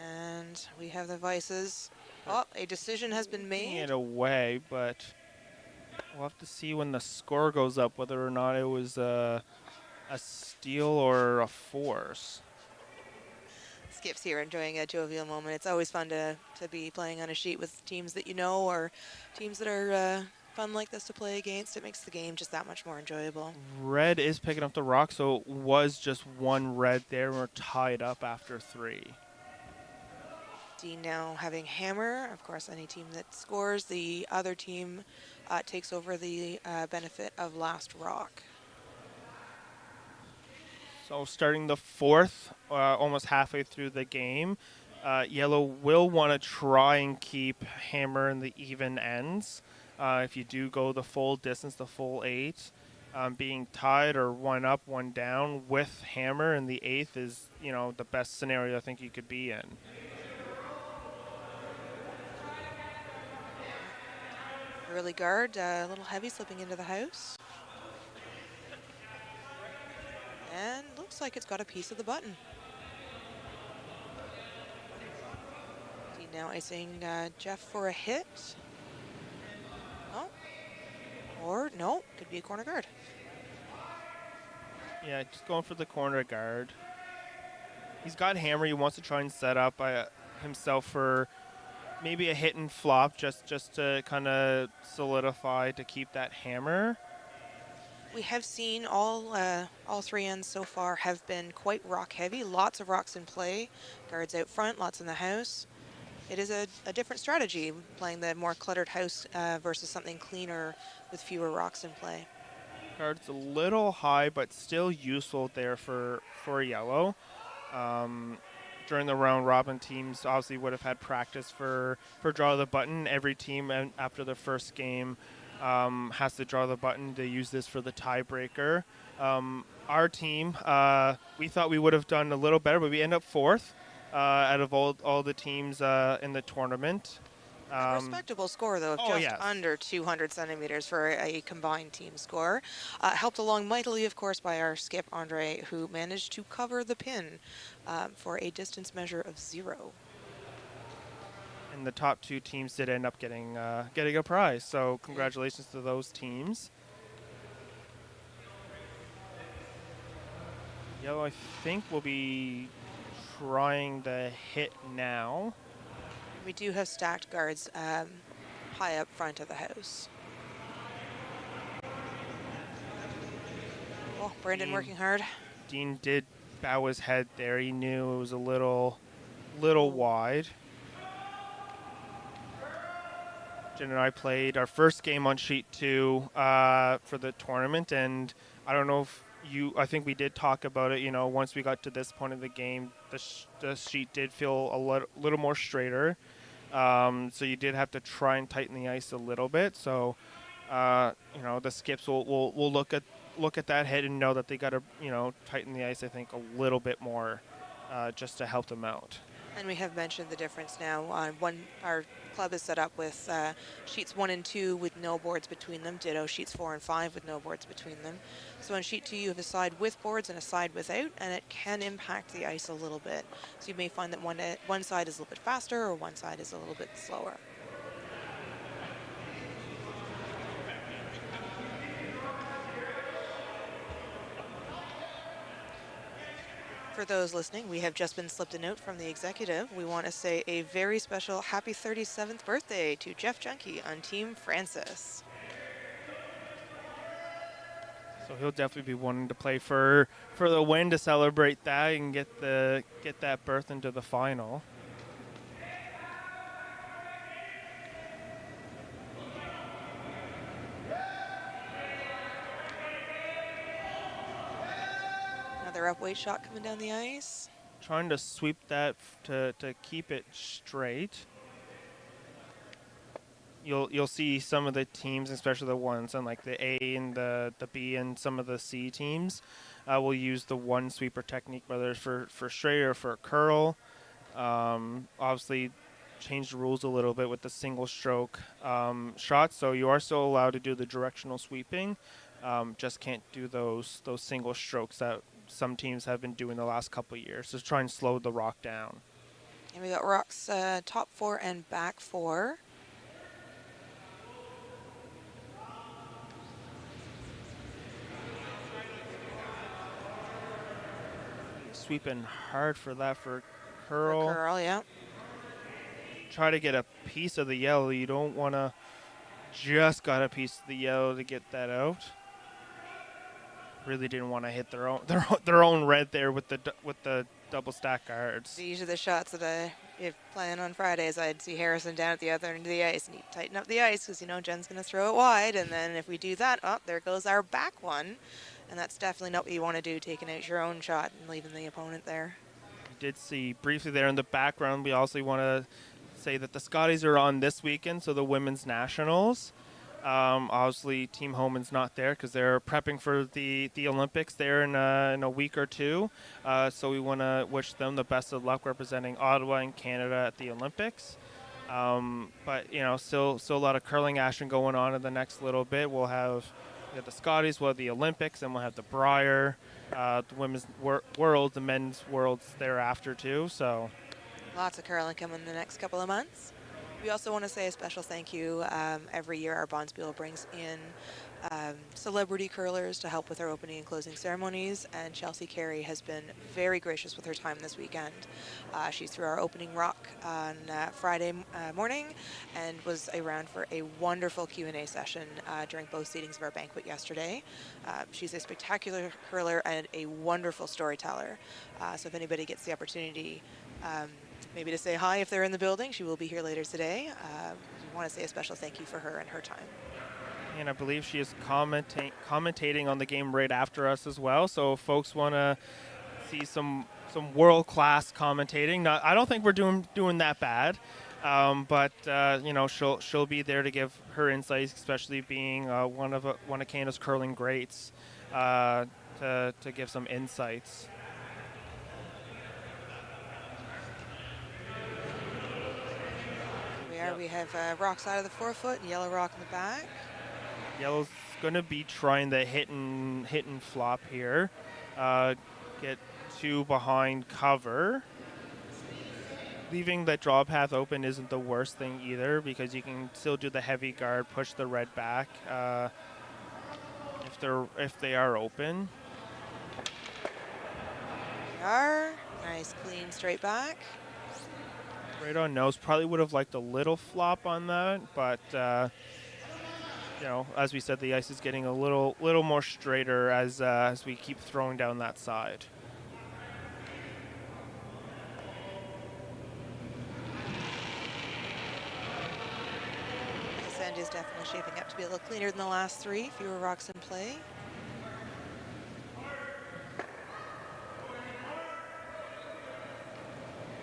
And we have the vices. Oh, a decision has been Taking made. it away, but we'll have to see when the score goes up whether or not it was a steal or a force. Skip's here enjoying a jovial moment. It's always fun to be playing on a sheet with teams that you know or teams that are fun like this to play against. It makes the game just that much more enjoyable. Red is picking up the rock, so it was just one red there. We're tied up after 3. Dean now having hammer. Of course, any team that scores, the other team takes over the benefit of last rock. So starting the 4th, almost halfway through the game, yellow will want to try and keep hammer in the even ends. If you do go the full distance, the full 8, being tied or one up, one down with hammer in the 8th is, the best scenario I think you could be in. Early guard, a little heavy, slipping into the house. And looks like it's got a piece of the button. Dean now icing Jeff for a hit. Oh. Or no, could be a corner guard. Yeah, just going for the corner guard. He's got hammer. He wants to try and set up himself for maybe a hit and flop just to kind of solidify to keep that hammer. We have seen all 3 ends so far have been quite rock heavy. Lots of rocks in play. Guards out front, lots in the house. It is a different strategy, playing the more cluttered house versus something cleaner with fewer rocks in play. Guard's a little high, but still useful there for yellow. During the round robin, teams obviously would have had practice for draw the button. Every team after the first game has to draw the button to use this for the tiebreaker. Our team, we thought we would have done a little better, but we end up 4th out of all the teams in the tournament. A respectable score, though, of just under 200 centimeters for a combined team score. Helped along mightily, of course, by our skip, Andre, who managed to cover the pin for a distance measure of 0. and the top two teams did end up getting a prize. So congratulations to those teams. Yellow, I think, will be trying the hit now. We do have stacked guards high up front of the house. Oh, Brandon working hard. Dean did bow his head there. He knew it was a little Ooh. wide. Jen and I played our first game on sheet 2 for the tournament, and I don't know if I think we did talk about it. Once we got to this point of the game, the sheet did feel a little more straighter. So you did have to try and tighten the ice a little bit. So the skips will look at that hit and know that they got to tighten the ice. I think a little bit more just to help them out. And we have mentioned the difference now. Our club is set up with sheets 1 and 2 with no boards between them. Ditto sheets 4 and 5 with no boards between them. So on sheet 2 you have a side with boards and a side without, and it can impact the ice a little bit. So you may find that one side is a little bit faster or one side is a little bit slower. For those listening, we have just been slipped a note from the executive. We want to say a very special happy 37th birthday to Jeff Junkie on Team Francis. So he'll definitely be wanting to play for the win to celebrate that and get that berth into the final. Another up weight shot coming down the ice. Trying to sweep that to keep it straight. You'll see some of the teams, especially the ones on like the A and the B and some of the C teams, will use the one sweeper technique, whether it's for straight or for a curl. Obviously, changed the rules a little bit with the single stroke shots, so you are still allowed to do the directional sweeping. Just can't do those single strokes that some teams have been doing the last couple of years. So try and slow the rock down. And we got rocks top 4 and back 4. Sweeping hard for that for curl. For curl, yeah. Try to get a piece of the yellow. You don't want to just got a piece of the yellow to get that out. Really didn't want to hit their own red there with the double stack guards. These are the shots that if playing on Fridays, I'd see Harrison down at the other end of the ice, and he'd tighten up the ice because Jen's going to throw it wide, and then if we do that, there goes our back one, and that's definitely not what you want to do, taking out your own shot and leaving the opponent there. We did see briefly there in the background. We also want to say that the Scotties are on this weekend, so the women's nationals. Obviously, Team Homan's not there because they're prepping for the Olympics there in a week or two. So we want to wish them the best of luck representing Ottawa and Canada at the Olympics. But still a lot of curling action going on in the next little bit. We have the Scotties, we'll have the Olympics, and we'll have the Brier, the women's world, the men's worlds thereafter too. So lots of curling coming in the next couple of months. We also want to say a special thank you. Every year our Bonspiel brings in celebrity curlers to help with our opening and closing ceremonies, and Chelsea Carey has been very gracious with her time this weekend. She threw our opening rock on Friday morning and was around for a wonderful Q&A session during both seatings of our banquet yesterday. She's a spectacular curler and a wonderful storyteller. So if anybody gets the opportunity maybe to say hi if they're in the building, she will be here later today. We want to say a special thank you for her and her time. And I believe she is commentating on the game right after us as well. So if folks want to see some world-class commentating, I don't think we're doing that bad, but she'll be there to give her insights, especially being one of Canada's curling greats, to give some insights. We have rocks out of the forefoot and yellow rock in the back. Yellow's going to be trying the hit and flop here. Get two behind cover. leaving that draw path open isn't the worst thing either, because you can still do the heavy guard, push the red back if they are open. They are. Nice, clean, straight back. Right on nose. Probably would have liked a little flop on that, but you know, as we said, the ice is getting a little more straighter as we keep throwing down that side. This end is definitely shaping up to be a little cleaner than the last three. Fewer rocks in play.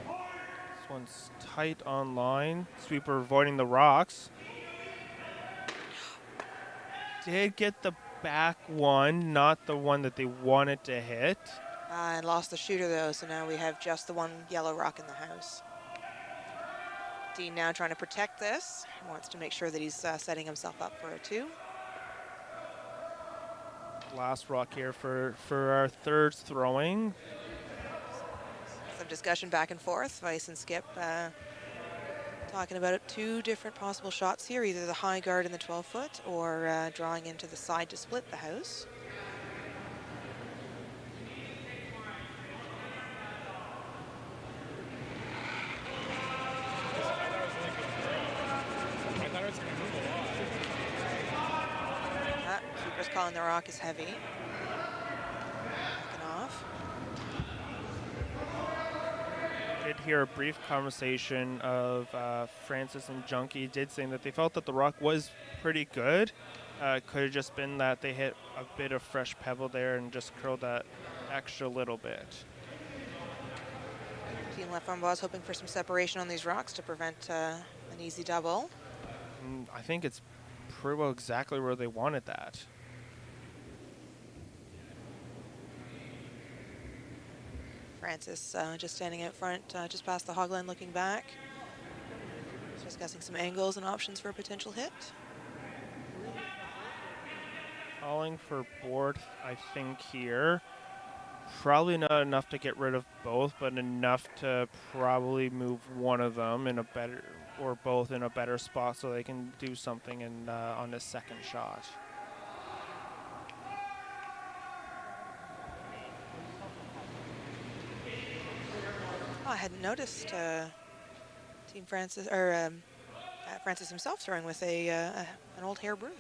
This one's tight on line. Sweeper avoiding the rocks. Did get the back one, not the one that they wanted to hit. And lost the shooter though, so now we have just the one yellow rock in the house. Dean now trying to protect this. He wants to make sure that he's setting himself up for a 2. Last rock here for our third throwing. Some discussion back and forth. Vice and Skip talking about 2 different possible shots here, either the high guard in the 12-foot or drawing into the side to split the house. Keeper's calling the rock is heavy. Backing off. Did hear a brief conversation of Francis and Junkie did saying that they felt that the rock was pretty good. Could have just been that they hit a bit of fresh pebble there and just curled that extra little bit. Team Left Arm Boss hoping for some separation on these rocks to prevent an easy double. I think it's pretty well exactly where they wanted that. Francis just standing out front, just past the hog line, looking back. Discussing some angles and options for a potential hit. Calling for board, I think, here. Probably not enough to get rid of both, but enough to probably move one of them in a better, or both in a better spot so they can do something on the second shot. Oh, I hadn't noticed Team Francis, or Francis himself throwing with an old hair broom.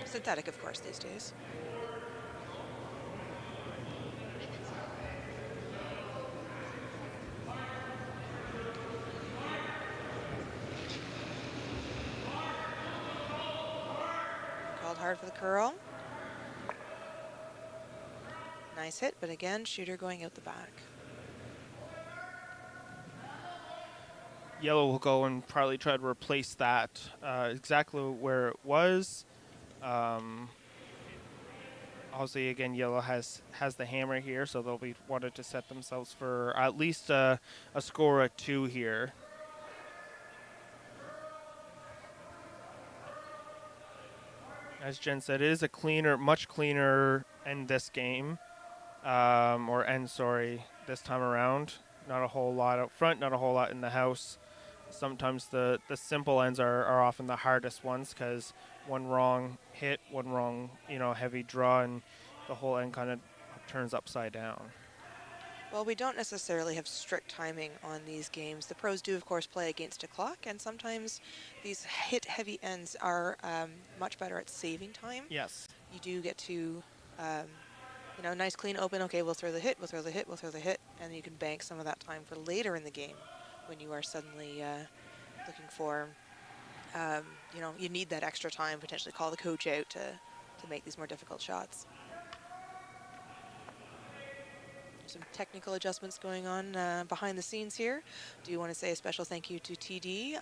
Synthetic, of course, these days. Called hard for the curl. Nice hit, but again, shooter going out the back. Yellow will go and probably try to replace that exactly where it was. Obviously, again, yellow has the hammer here, so they'll be wanted to set themselves for at least a score of 2 here. As Jen said, it is a cleaner, much cleaner end this game, this time around. Not a whole lot out front, not a whole lot in the house. Sometimes the simple ends are often the hardest ones because one wrong hit, one wrong, heavy draw, and the whole end kind of turns upside down. Well, we don't necessarily have strict timing on these games. The pros do, of course, play against a clock, and sometimes these hit-heavy ends are much better at saving time. Yes. You do get to, nice clean open. Okay, we'll throw the hit, we'll throw the hit, we'll throw the hit, and you can bank some of that time for later in the game when you are suddenly looking for, you need that extra time, potentially call the coach out to make these more difficult shots. Some technical adjustments going on behind the scenes here. Do want to say a special thank you to TD,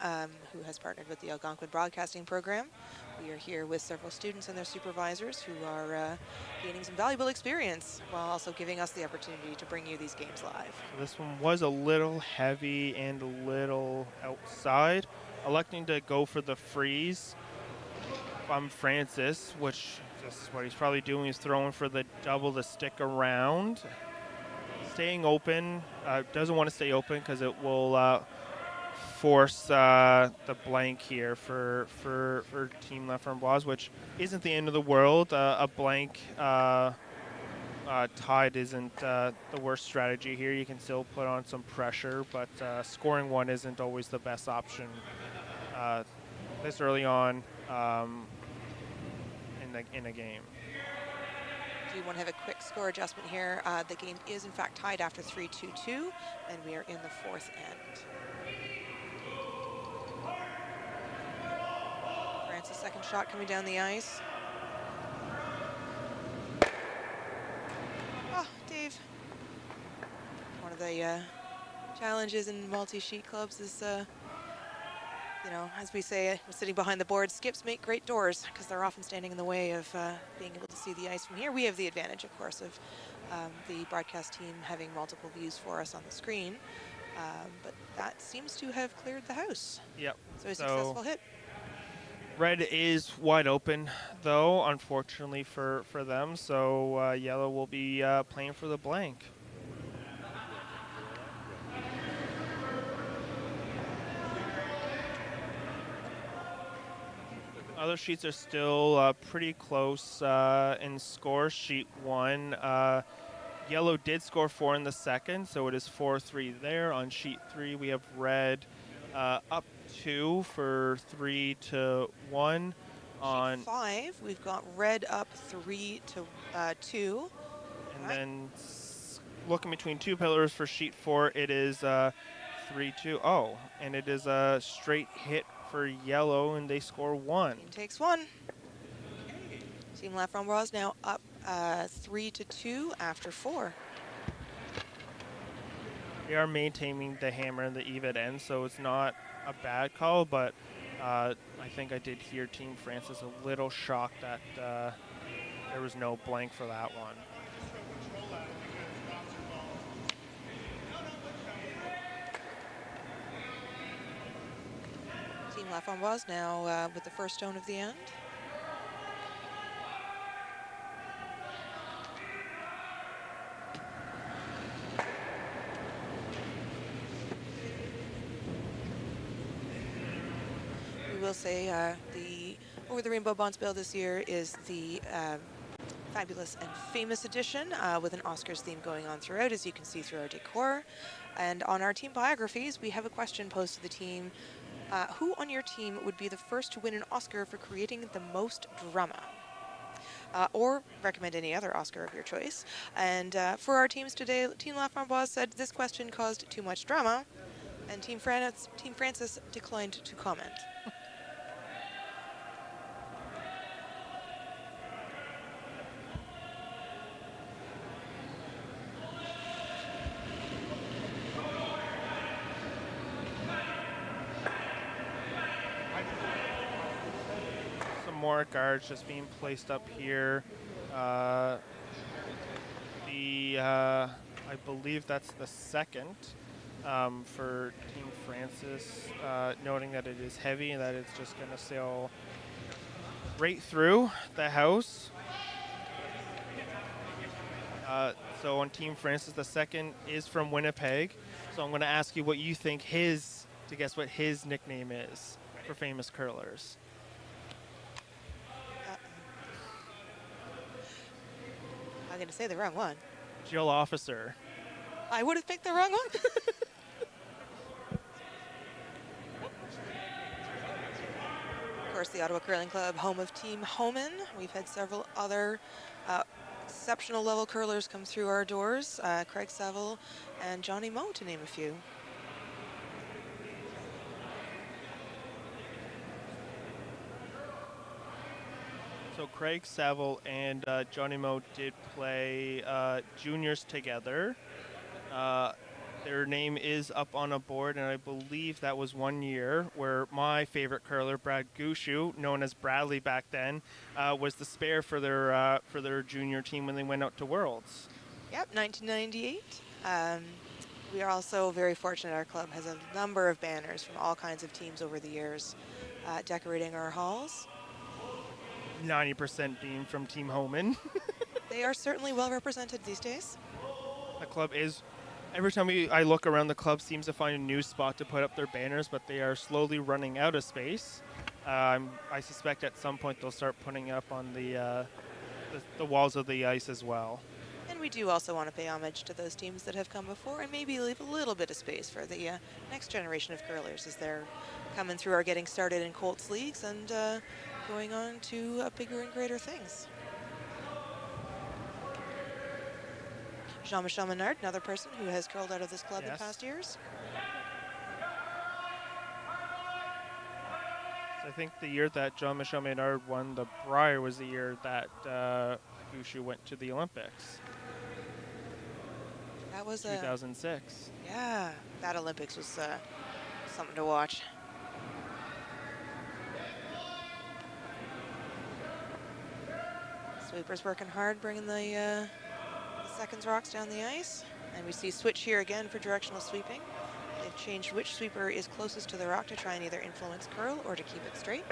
who has partnered with the Algonquin Broadcasting Program. We are here with several students and their supervisors who are gaining some valuable experience while also giving us the opportunity to bring you these games live. This one was a little heavy and a little outside. Electing to go for the freeze from Francis, which is what he's probably doing, is throwing for the double to stick around. staying open. Doesn't want to stay open because it will force the blank here for Team La Framboise, which isn't the end of the world. A blank tied isn't the worst strategy here. You can still put on some pressure, but scoring one isn't always the best option this early on in a game. Do you want to have a quick score adjustment here? The game is in fact tied after 3-2-2, and we are in the fourth end. France's second shot coming down the ice. Oh, Dave. One of the challenges in multi-sheet clubs is, you know, as we say, we're sitting behind the board, skips make great doors because they're often standing in the way of being able to see the ice from here. We have the advantage, of course, of the broadcast team having multiple views for us on the screen, but that seems to have cleared the house. Yep. So a successful hit. Red is wide open, though, unfortunately for them, so yellow will be playing for the blank. Other sheets are still pretty close in score. Sheet 1, yellow did score 4 in the second, so it is 4-3 there. On sheet 3, we have red up 2 for 3-1. On sheet 5, we've got red up 3-2. And then looking between two pillars for sheet 4, it is 3-2. Oh, and it is a straight hit for yellow, and they score 1. Team takes 1. Team La Framboise now up 3-2 after 4. They are maintaining the hammer and the eve at end, so it's not a bad call, but I think I did hear Team Francis a little shocked that there was no blank for that one. Team La Framboise now with the first stone of the end. We will say the Over the Rainbow Bonspiel this year is the fabulous and famous edition with an Oscars theme going on throughout, as you can see through our decor. And on our team biographies, we have a question posed to the team. Who on your team would be the first to win an Oscar for creating the most drama? Or recommend any other Oscar of your choice. And for our teams today, Team La Framboise said this question caused too much drama, and Team Francis declined to comment. More guards just being placed up here. I believe that's the second for Team Francis, noting that it is heavy and that it's just going to sail right through the house. So on Team Francis, the second is from Winnipeg. So I'm going to ask you what you think to guess what his nickname is for famous curlers. I'm going to say the wrong one. Jill Officer. I would have picked the wrong one. Of course, the Ottawa Curling Club, home of Team Homan. We've had several other exceptional level curlers come through our doors. Craig Saville and Johnny Moe, to name a few. So Craig Saville and Johnny Moe did play juniors together. Their name is up on a board, and I believe that was 1 year where my favorite curler, Brad Gushu, known as Bradley back then, was the spare for their junior team when they went out to Worlds. Yep, 1998. We are also very fortunate. Our club has a number of banners from all kinds of teams over the years decorating our halls. 90% being from Team Homan. They are certainly well represented these days. The club is. Every time I look around, the club seems to find a new spot to put up their banners, but they are slowly running out of space. I suspect at some point they'll start putting up on the walls of the ice as well. And we do also want to pay homage to those teams that have come before and maybe leave a little bit of space for the next generation of curlers as they're coming through our getting started in Colts leagues and going on to bigger and greater things. Jean-Michel Menard, another person who has curled out of this club in past years. So I think the year that Jean-Michel Menard won the Brier was the year that Gushu went to the Olympics. That was 2006. Yeah, that Olympics was something to watch. Sweeper's working hard, bringing the seconds rocks down the ice. And we see switch here again for directional sweeping. They've changed which sweeper is closest to the rock to try and either influence curl or to keep it straight.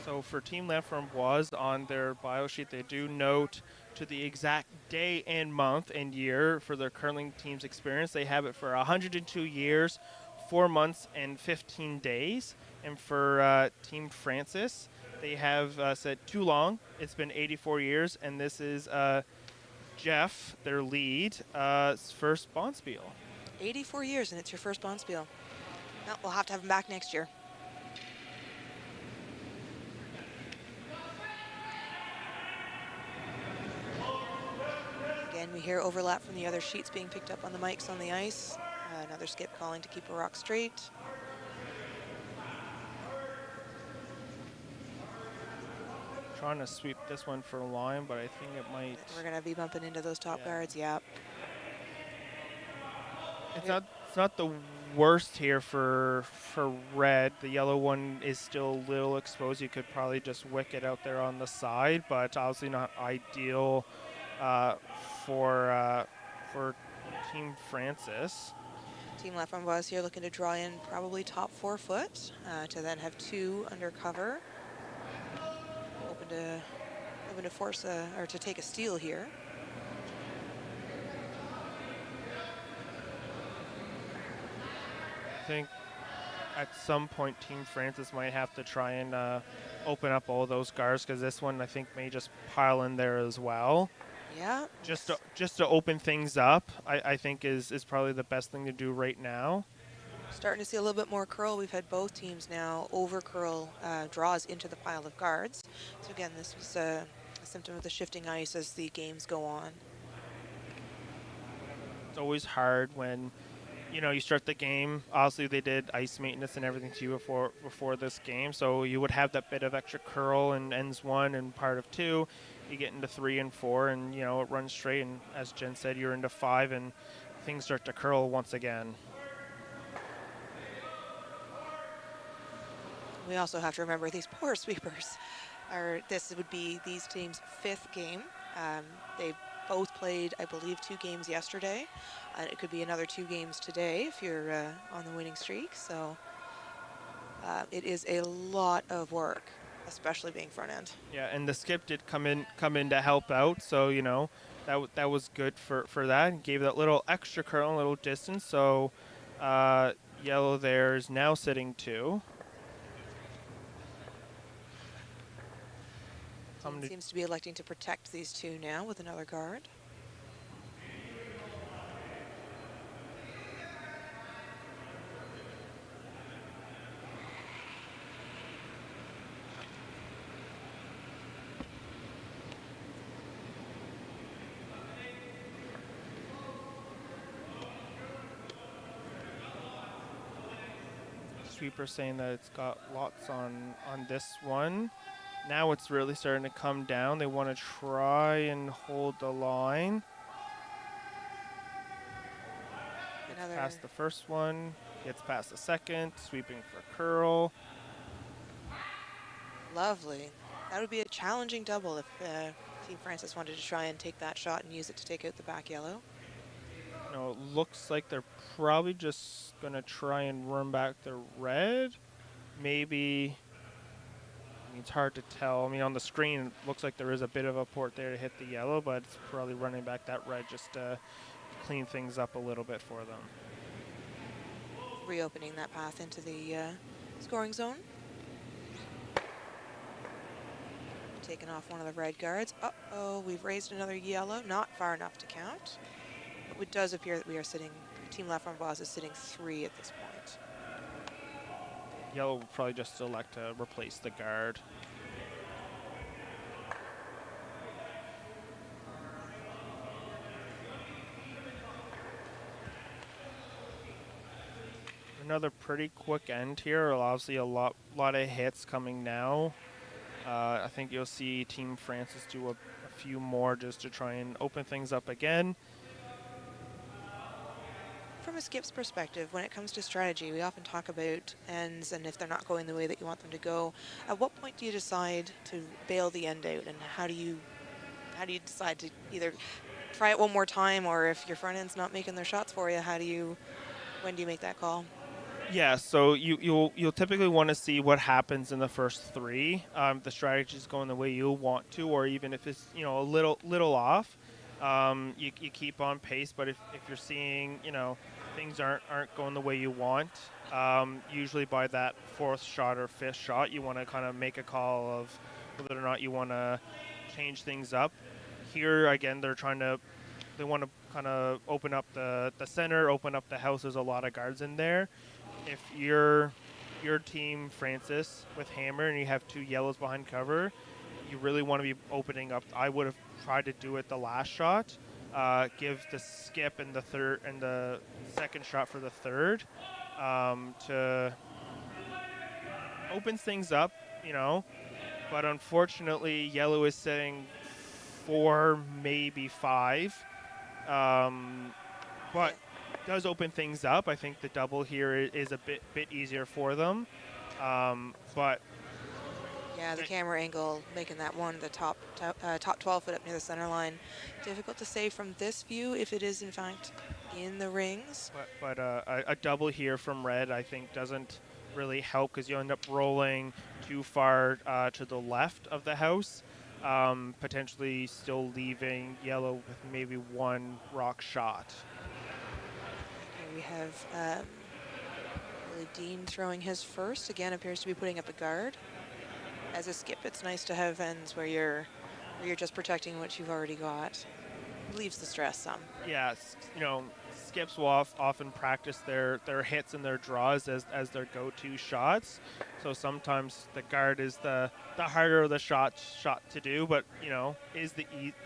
So for Team Laframboise on their bio sheet, they do note to the exact day and month and year for their curling team's experience. They have it for 102 years, 4 months, and 15 days. And for Team Francis, they have said too long. It's been 84 years, and this is Jeff, their lead, first Bonspiel. 84 years, and it's your first Bonspiel. No, we'll have to have him back next year. Again, we hear overlap from the other sheets being picked up on the mics on the ice. Another skip calling to keep a rock straight. Trying to sweep this one for a line, but I think it might. We're going to be bumping into those top guards, yeah. It's not the worst here for red. The yellow one is still a little exposed. You could probably just wick it out there on the side, but obviously not ideal for Team Francis. Team Laframboise here looking to draw in probably top 4 foot to then have 2 undercover. Hoping to force or to take a steal here. I think at some point Team Francis might have to try and open up all those guards, because this one I think may just pile in there as well. Yeah. Just to open things up, I think is probably the best thing to do right now. Starting to see a little bit more curl. We've had both teams now over curl draws into the pile of guards. So again, this was a symptom of the shifting ice as the games go on. It's always hard when, you start the game. Obviously, they did ice maintenance and everything to you before this game, so you would have that bit of extra curl in ends 1 and part of 2. You get into 3 and 4, and it runs straight. And as Jen said, you're into 5, and things start to curl once again. We also have to remember these poor sweepers. This would be these teams' 5th game. They both played, I believe, 2 games yesterday. It could be another 2 games today if you're on the winning streak. So it is a lot of work, especially being front end. Yeah, and the skip did come in to help out. So that was good for that, and gave that little extra curl, a little distance. So yellow there is now sitting 2. Seems to be electing to protect these 2 now with another guard. Sweeper saying that it's got lots on this one. Now it's really starting to come down. They want to try and hold the line. Gets past the first one, gets past the second, sweeping for curl. Lovely. That would be a challenging double if Team Francis wanted to try and take that shot and use it to take out the back yellow. It looks like they're probably just going to try and run back the red. Maybe mean, it's hard to tell. I mean, on the screen, it looks like there is a bit of a port there to hit the yellow, but it's probably running back that red just to clean things up a little bit for them. Reopening that path into the scoring zone. Taking off one of the red guards. Uh-oh, we've raised another yellow. Not far enough to count. But it does appear that we are sitting, Team La Framboise is sitting 3 at this point. Yellow will probably just elect to replace the guard. Another pretty quick end here. Obviously, a lot of hits coming now. I think you'll see Team Francis do a few more just to try and open things up again. From a skip's perspective, when it comes to strategy, we often talk about ends and if they're not going the way that you want them to go. At what point do you decide to bail the end out, and how do you decide to either try it one more time, or if your front end's not making their shots for you, when do you make that call? Yeah, so you'll typically want to see what happens in the first 3. The strategy is going the way you want to, or even if it's a little off, you keep on pace. But if you're seeing things aren't going the way you want, usually by that 4th shot or 5th shot, you want to kind of make a call of whether or not you want to change things up. Here again, they want to kind of open up the center, open up the house. There's a lot of guards in there. If you're Team Francis with hammer and you have 2 yellows behind cover, you really want to be opening up. I would have tried to do it the last shot, give the skip in the third and the second shot for the third, to open things up, But unfortunately, yellow is sitting 4, maybe 5. But does open things up. I think the double here is a bit easier for them. But Yeah, the camera angle making that one the top 12 foot up near the center line. Difficult to say from this view if it is in fact in the rings. But a double here from red, I think, doesn't really help because you end up rolling too far to the left of the house, potentially still leaving yellow with maybe 1 rock shot. Okay, we have Billy Dean throwing his first. Again, appears to be putting up a guard. As a skip, it's nice to have ends where you're just protecting what you've already got. Relieves the stress some. Yeah, skips will often practice their hits and their draws as their go-to shots. So sometimes the guard is the harder of the shot to do, but is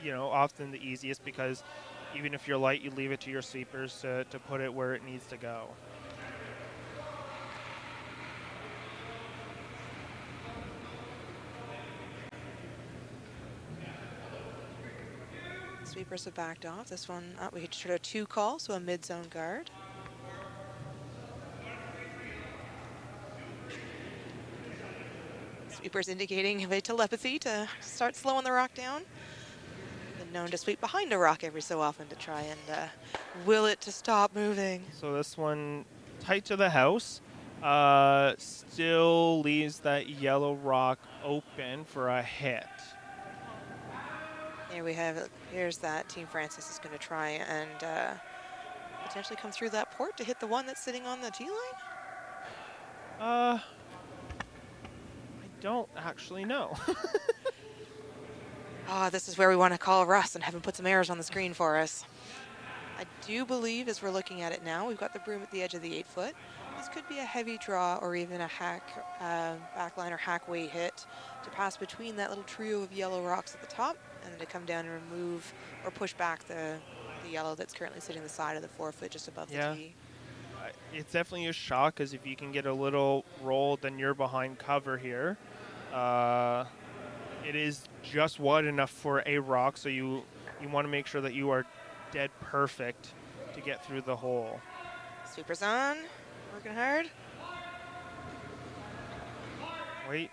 often the easiest because even if you're light, you leave it to your sweepers to put it where it needs to go. Sweepers have backed off. This one, we should have 2 calls, so a mid-zone guard. Sweepers indicating a telepathy to start slowing the rock down. Been known to sweep behind a rock every so often to try and will it to stop moving. So this one tight to the house, still leaves that yellow rock open for a hit. Here we have it. Here's that Team Francis is going to try and potentially come through that port to hit the one that's sitting on the tee line. I don't actually know. This is where we want to call Russ and have him put some errors on the screen for us. I do believe, as we're looking at it now, we've got the broom at the edge of the 8 foot. This could be a heavy draw or even a hack backline or hack way hit to pass between that little trio of yellow rocks at the top and then to come down and remove or push back the yellow that's currently sitting the side of the 4 foot just above the tee. It's definitely a shock because if you can get a little roll, then you're behind cover here. It is just wide enough for a rock, so you want to make sure that you are dead perfect to get through the hole. Sweepers on, working hard. Wait,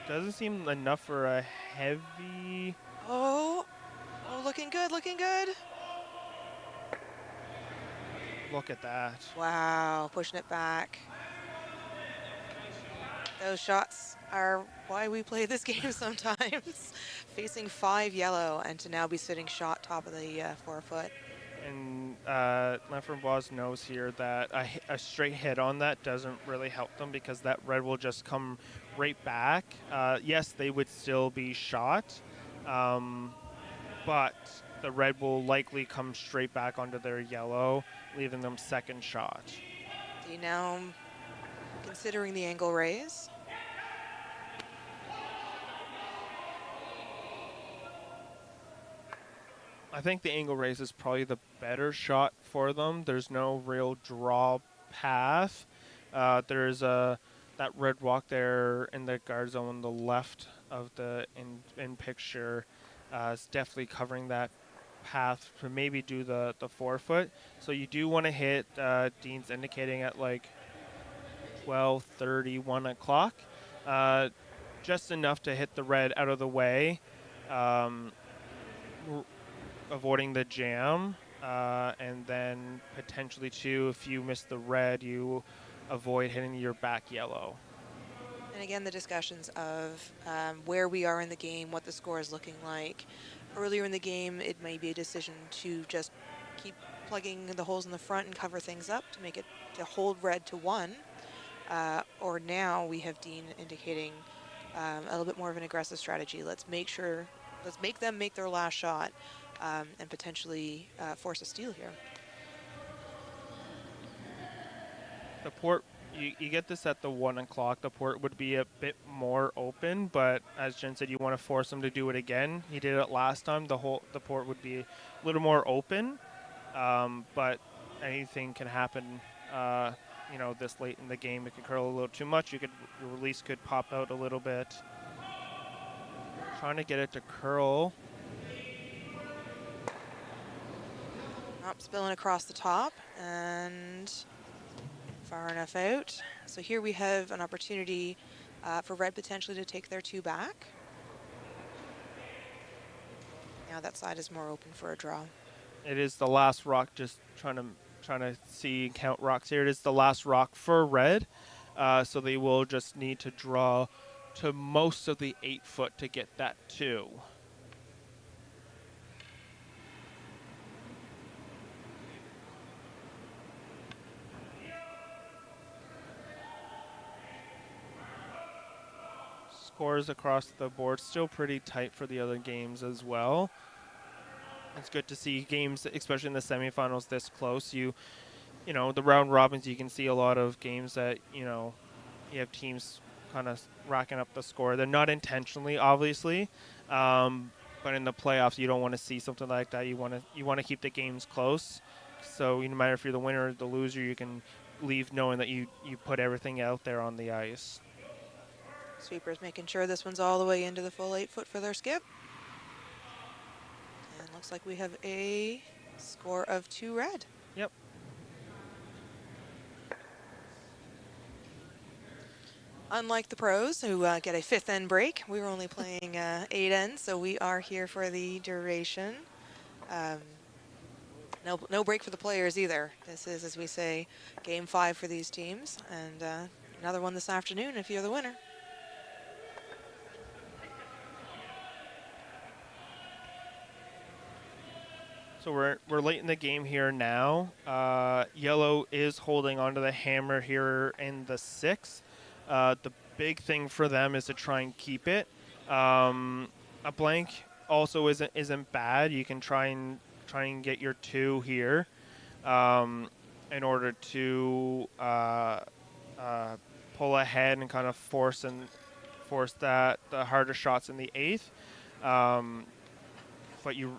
doesn't seem enough for a heavy. Oh, looking good, looking good. Look at that. Wow, pushing it back. Those shots are why we play this game sometimes. Facing 5 yellow and to now be sitting shot top of the 4 foot. And Lefrenbois knows here that a straight hit on that doesn't really help them because that red will just come right back. Yes, they would still be shot, but the red will likely come straight back onto their yellow, leaving them second shot. D now considering the angle raise. I think the angle raise is probably the better shot for them. There's no real draw path. There's that red rock there in the guard zone on the left of the in picture. Is definitely covering that path to maybe do the 4 foot. So you do want to hit. Dean's indicating at like 12:30, 1 o'clock, just enough to hit the red out of the way. Um, Avoiding the jam, and then potentially too, if you miss the red, you avoid hitting your back yellow. And again, the discussions of where we are in the game, what the score is looking like. Earlier in the game, it may be a decision to just keep plugging the holes in the front and cover things up to make it to hold red to 1. Or now we have Dean indicating a little bit more of an aggressive strategy. Let's make them make their last shot and potentially force a steal here. The port, you get this at the 1 o'clock. The port would be a bit more open, but as Jen said, you want to force him to do it again. He did it last time. The port would be a little more open, but anything can happen. This late in the game, it could curl a little too much. Your release could pop out a little bit. Trying to get it to curl. Up, spilling across the top and far enough out. So here we have an opportunity for red potentially to take their 2 back. Now that side is more open for a draw. It is the last rock. Just trying to see and count rocks here. It is the last rock for red, so they will just need to draw to most of the 8 foot to get that 2. Scores across the board still pretty tight for the other games as well. It's good to see games, especially in the semifinals, this close. The round robins, you can see a lot of games that you have teams kind of racking up the score. They're not intentionally, obviously, but in the playoffs, you don't want to see something like that. You want to keep the games close. So no matter if you're the winner or the loser, you can leave knowing that you put everything out there on the ice. Sweepers making sure this one's all the way into the full 8 foot for their skip. And looks like we have a score of 2 red. Yep. Unlike the pros who get a 5th end break, we were only playing 8 ends, so we are here for the duration. No break for the players either. This is, as we say, game 5 for these teams, and another one this afternoon if you're the winner. So we're late in the game here now. Yellow is holding onto the hammer here in the 6th. The big thing for them is to try and keep it. A blank also isn't bad. You can try and get your 2 here, in order to pull ahead and kind of force the harder shots in the 8th. But you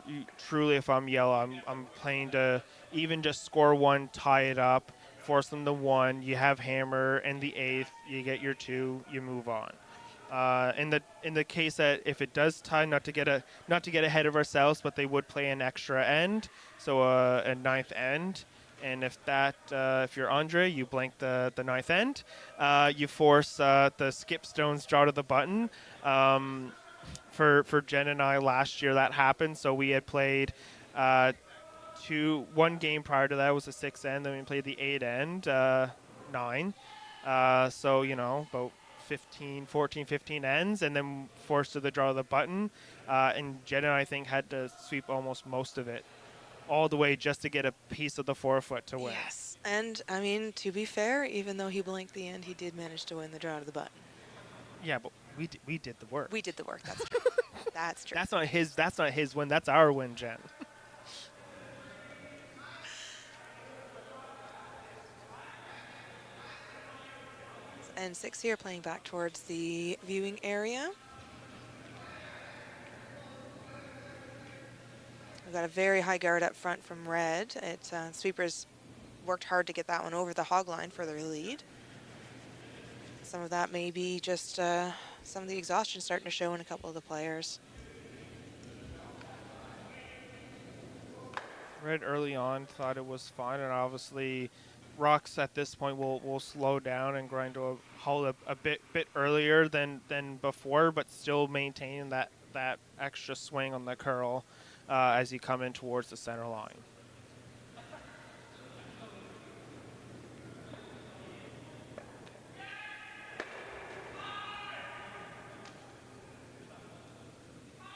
truly, if I'm yellow, I'm playing to even just score 1, tie it up, force them to 1. You have hammer in the 8th, you get your 2, you move on. In the case that if it does tie, not to get ahead of ourselves, but they would play an extra end, so a 9th end. And if you're Andre, you blank the 9th end. You force the skip stones draw to the button. For Jen and I last year that happened. So we had played 1 game prior to that was the 6th end. Then we played the 8 end, 9. So about 14, 15 ends, and then forced to the draw of the button. And Jenna, I think, had to sweep almost most of it all the way just to get a piece of the forefoot to win. Yes, and I mean, to be fair, even though he blanked the end, he did manage to win the draw to the button. Yeah, but we did the work. We did the work. That's true. That's true. That's not his. That's not his win. That's our win, Jen. And 6 here playing back towards the viewing area. We've got a very high guard up front from red. Sweepers worked hard to get that one over the hog line for their lead. Some of that may be just some of the exhaustion starting to show in a couple of the players. Red early on thought it was fine, and obviously rocks at this point will slow down and grind to a halt a bit earlier than before, but still maintain that extra swing on the curl as you come in towards the center line.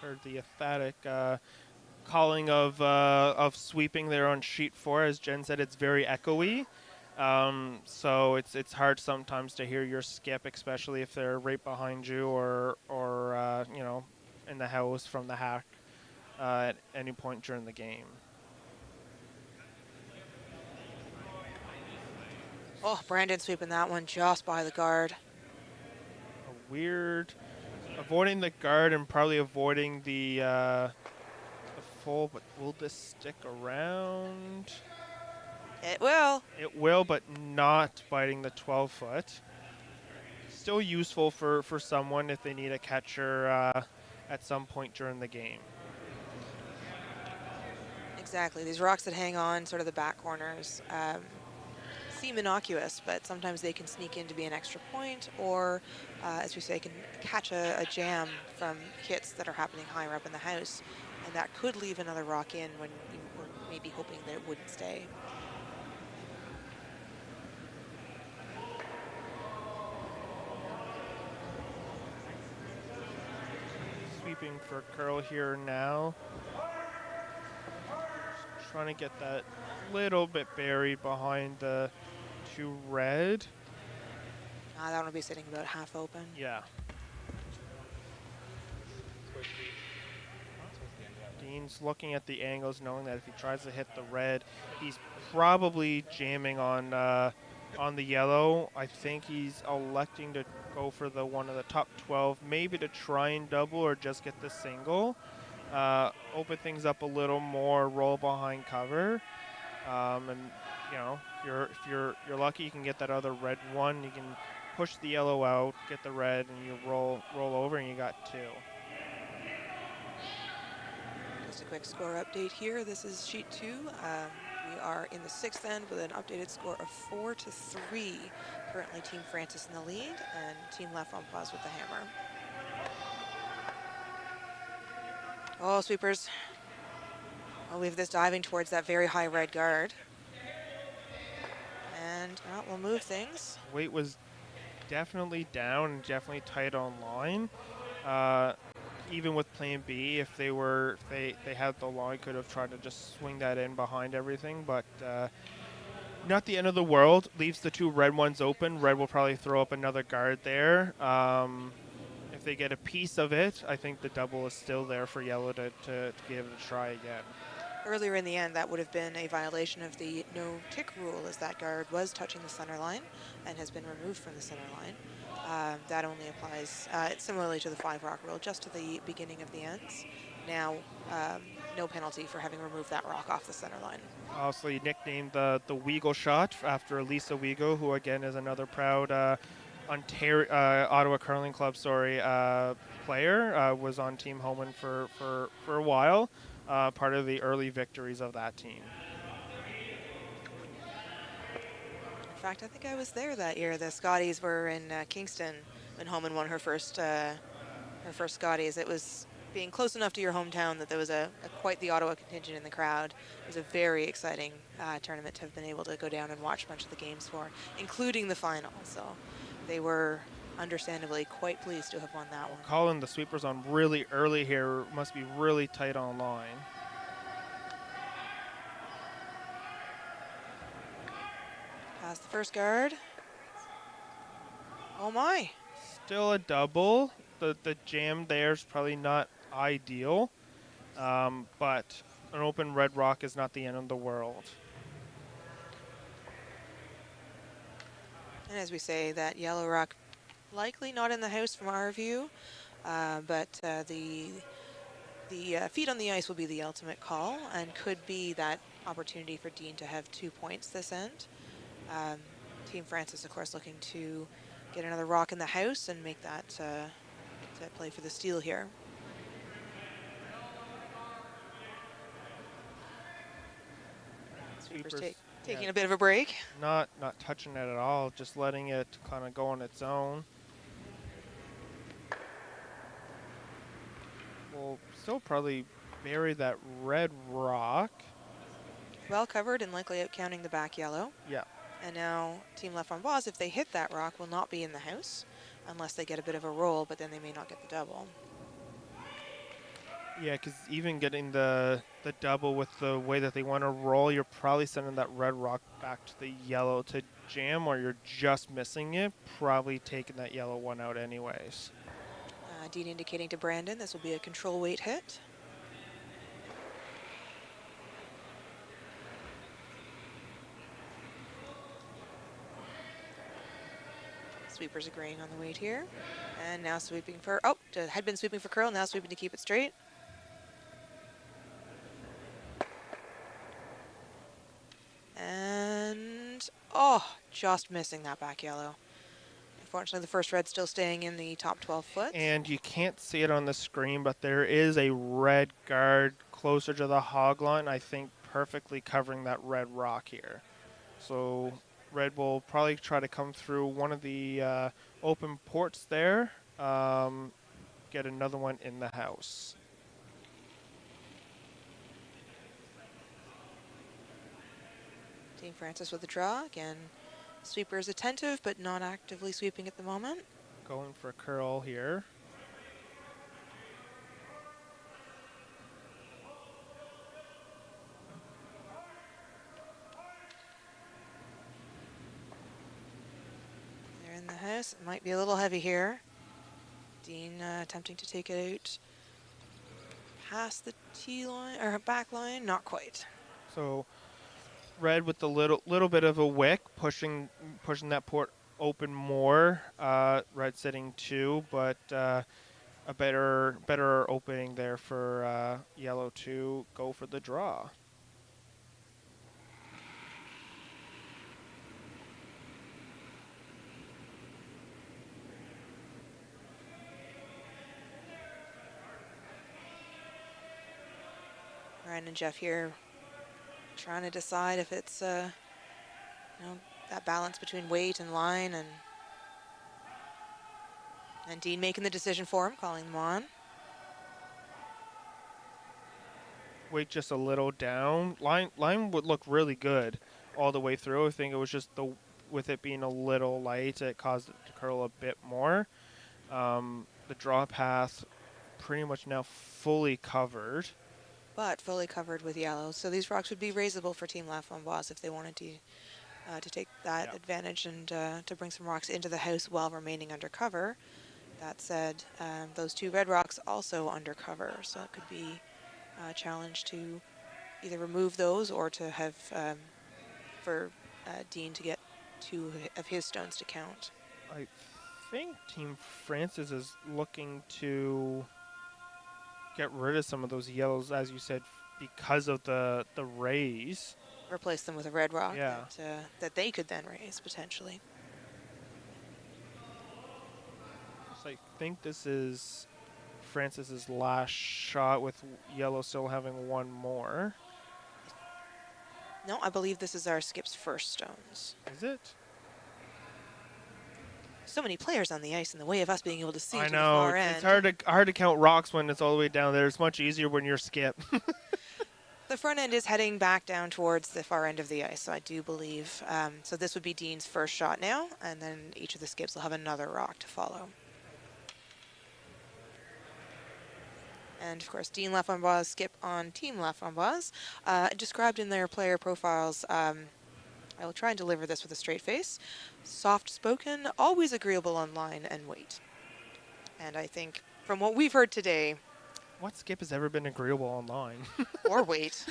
Heard the emphatic calling of sweeping there on sheet 4. As Jen said, it's very echoey. So it's hard sometimes to hear your skip, especially if they're right behind you or you know, in the house from the hack at any point during the game. Oh, Brandon sweeping that one just by the guard. A weird avoiding the guard and probably avoiding the full, but will this stick around? It will. It will, but not biting the 12-foot. Still useful for someone if they need a catcher at some point during the game. Exactly. These rocks that hang on sort of the back corners seem innocuous, but sometimes they can sneak in to be an extra point, or as we say, can catch a jam from hits that are happening higher up in the house, and that could leave another rock in when you were maybe hoping that it wouldn't stay. Sweeping for curl here now. Just trying to get that little bit buried behind the 2 red. That one will be sitting about half open. Yeah. Dean's looking at the angles, knowing that if he tries to hit the red, he's probably jamming on the yellow. I think he's electing to go for the one of the top 12, maybe to try and double or just get the single. Open things up a little more, roll behind cover, and you know, if you're lucky, you can get that other red one. You can push the yellow out, get the red, and you roll over, and you got 2. Just a quick score update here. This is sheet 2. We are in the 6th end with an updated score of 4-3. Currently Team Francis in the lead and Team La Framboise with the hammer. Oh, sweepers. Well, we have this diving towards that very high red guard. And we'll move things. Weight was definitely down and definitely tight on line. Even with plan B, if they had the line, could have tried to just swing that in behind everything, but not the end of the world. Leaves the 2 red ones open. Red will probably throw up another guard there. If they get a piece of it, I think the double is still there for yellow to give it a try again. Earlier in the end, that would have been a violation of the no-tick rule, as that guard was touching the center line and has been removed from the center line. That only applies similarly to the 5-rock rule, just to the beginning of the ends. Now, no penalty for having removed that rock off the center line. Also, he nicknamed the Weagle shot after Lisa Weagle, who again is another proud Ottawa Curling Club player. Was on Team Homan for a while, part of the early victories of that team. In fact, I think I was there that year. The Scotties were in Kingston when Homan won her first Scotties. It was being close enough to your hometown that there was quite the Ottawa contingent in the crowd. It was a very exciting tournament to have been able to go down and watch a bunch of the games for, including the final. So they were understandably quite pleased to have won that one. Calling the sweepers on really early here. Must be really tight on line. Past the first guard. Oh my. Still a double. The jam there is probably not ideal, but an open red rock is not the end of the world. And as we say, that yellow rock likely not in the house from our view, but the feet on the ice will be the ultimate call and could be that opportunity for Dean to have 2 points this end. Team Francis, of course, looking to get another rock in the house and make that play for the steal here. Sweepers taking a bit of a break. Not touching it at all, just letting it kind of go on its own. We'll still probably bury that red rock. Well covered and likely out counting the back yellow. Yeah. And now Team Left on Boss, if they hit that rock, will not be in the house unless they get a bit of a roll, but then they may not get the double. Yeah, because even getting the double with the way that they want to roll, you're probably sending that red rock back to the yellow to jam, or you're just missing it, probably taking that yellow one out anyways. Dean indicating to Brandon this will be a control weight hit. Sweepers agreeing on the weight here. And now sweeping for, had been sweeping for curl, now sweeping to keep it straight. And, just missing that back yellow. Unfortunately, the first red still staying in the top 12 foot. And you can't see it on the screen, but there is a red guard closer to the hog line, I think perfectly covering that red rock here. So red will probably try to come through one of the open ports there, get another one in the house. Team Francis with the draw. Again, sweeper is attentive, but not actively sweeping at the moment. Going for a curl here. They're in the house. It might be a little heavy here. Dean attempting to take it out past the T line or back line, not quite. So red with the little bit of a wick, pushing that port open more. Red sitting 2, but a better opening there for yellow to go for the draw. Ryan and Jeff here trying to decide if it's that balance between weight and line, and Dean making the decision for him, calling them on. Weight just a little down. Line would look really good all the way through. I think it was just with it being a little light, it caused it to curl a bit more. The draw path pretty much now fully covered. But fully covered with yellow. So these rocks would be raisable for Team La Framboise if they wanted to take that advantage and to bring some rocks into the house while remaining undercover. That said, those 2 red rocks also undercover, so it could be a challenge to either remove those or to have for Dean to get 2 of his stones to count. I think Team Francis is looking to get rid of some of those yellows, as you said, because of the raise. Replace them with a red rock Yeah. that they could then raise, potentially. So I think this is Francis's last shot, with yellow still having 1 more. No, I believe this is our skip's first stones. Is it? So many players on the ice in the way of us being able to see I to the know. far end. It's hard to count rocks when it's all the way down there. It's much easier when you're skip. The front end is heading back down towards the far end of the ice, so I do believe. So this would be Dean's first shot now, and then each of the skips will have another rock to follow. And of course, Dean Laframboise skip on Team Laframboise. Described in their player profiles, I will try and deliver this with a straight face. Soft-spoken, always agreeable on line and weight. And I think from what we've heard today, What skip has ever been agreeable online? or weight,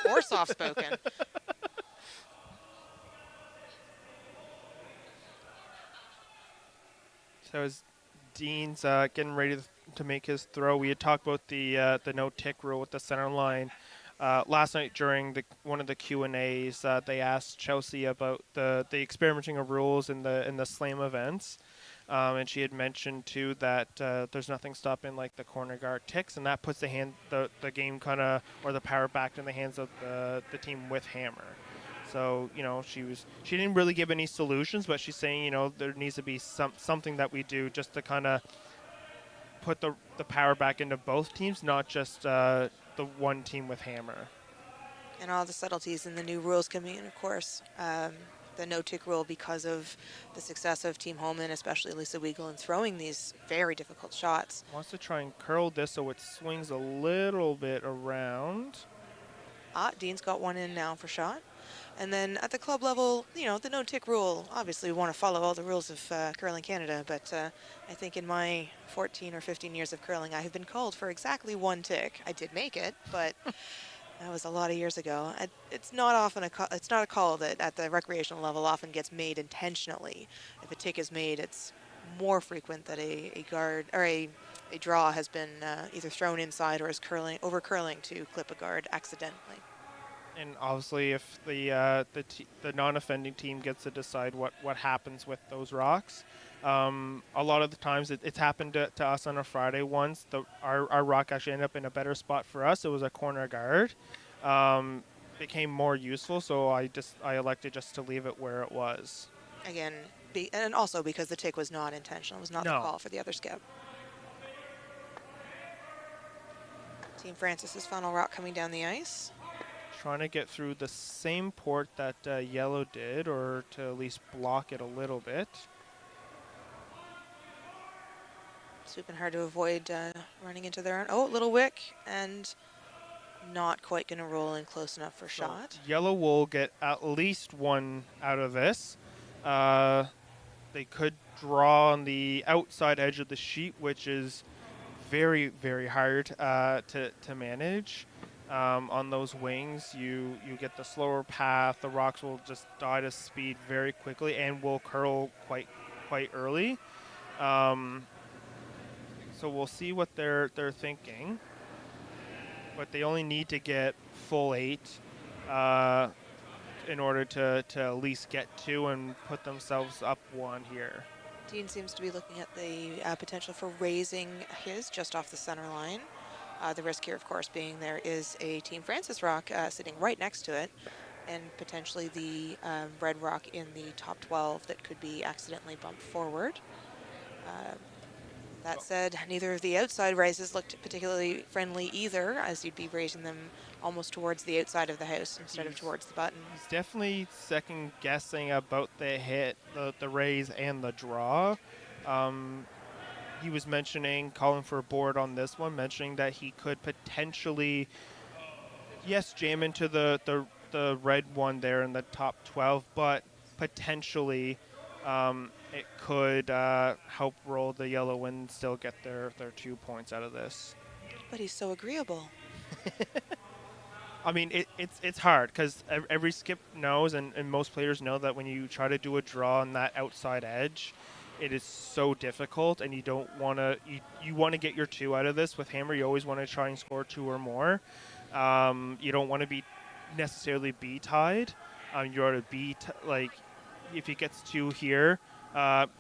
or soft-spoken. So as Dean's getting ready to make his throw, we had talked about the no tick rule with the center line. Last night during one of the Q&As, they asked Chelsea about the experimenting of rules in the slam events. And she had mentioned too that there's nothing stopping like the corner guard ticks, and that puts the game kind of, or the power back in the hands of the team with hammer. So she didn't really give any solutions, but she's saying there needs to be something that we do just to kind of put the power back into both teams, not just the one team with hammer. And all the subtleties in the new rules coming in, of course. The no-tick rule because of the success of Team Holman, especially Lisa Weigel, in throwing these very difficult shots. Wants to try and curl this so it swings a little bit around. Dean's got one in now for shot. And then at the club level, the no-tick rule, obviously we want to follow all the rules of Curling Canada, but I think in my 14 or 15 years of curling, I have been called for exactly one tick. I did make it, but that was a lot of years ago. It's not often it's not a call that at the recreational level often gets made intentionally. If a tick is made, it's more frequent that a guard or a draw has been either thrown inside or is over curling to clip a guard accidentally. And obviously, if the non-offending team gets to decide what happens with those rocks, a lot of the times it's happened to us on a Friday once. Our rock actually ended up in a better spot for us. It was a corner guard. Became more useful, so I elected just to leave it where it was. Again, and also because the tick was not intentional. It was not the call for the other skip. Team Francis's final rock coming down the ice. Trying to get through the same port that yellow did, or to at least block it a little bit. Swooping hard to avoid running into their own. Oh, little wick, and not quite going to roll in close enough for shot. Yellow will get at least one out of this. They could draw on the outside edge of the sheet, which is very, very hard to manage. On those wings, you get the slower path. The rocks will just die to speed very quickly and will curl quite early. So we'll see what they're thinking. But they only need to get full 8 in order to at least get 2 and put themselves up 1 here. Dean seems to be looking at the potential for raising his just off the center line. The risk here, of course, being there is a Team Francis rock sitting right next to it, and potentially the red rock in the top 12 that could be accidentally bumped forward. That said, neither of the outside raises looked particularly friendly either, as you'd be raising them almost towards the outside of the house instead of towards the button. He's definitely second guessing about the hit, the raise, and the draw. He was calling for a board on this one, mentioning that he could potentially, yes, jam into the red one there in the top 12, but potentially it could help roll the yellow and still get their 2 points out of this. But he's so agreeable. I mean, it's hard because every skip knows, and most players know that when you try to do a draw on that outside edge, it is so difficult, and you don't want to. You want to get your 2 out of this. With hammer, you always want to try and score 2 or more. You don't want to be necessarily be tied. You want to be like, if he gets 2 here,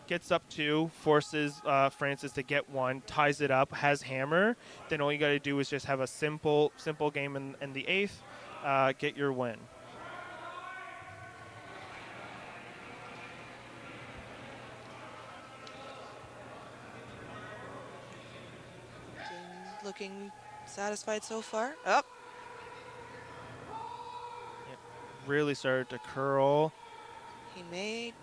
gets up 2, forces Francis to get 1, ties it up, has hammer. Then all you got to do is just have a simple game in the 8th, get your win. Looking satisfied so far. Oh. really started to curl. He may.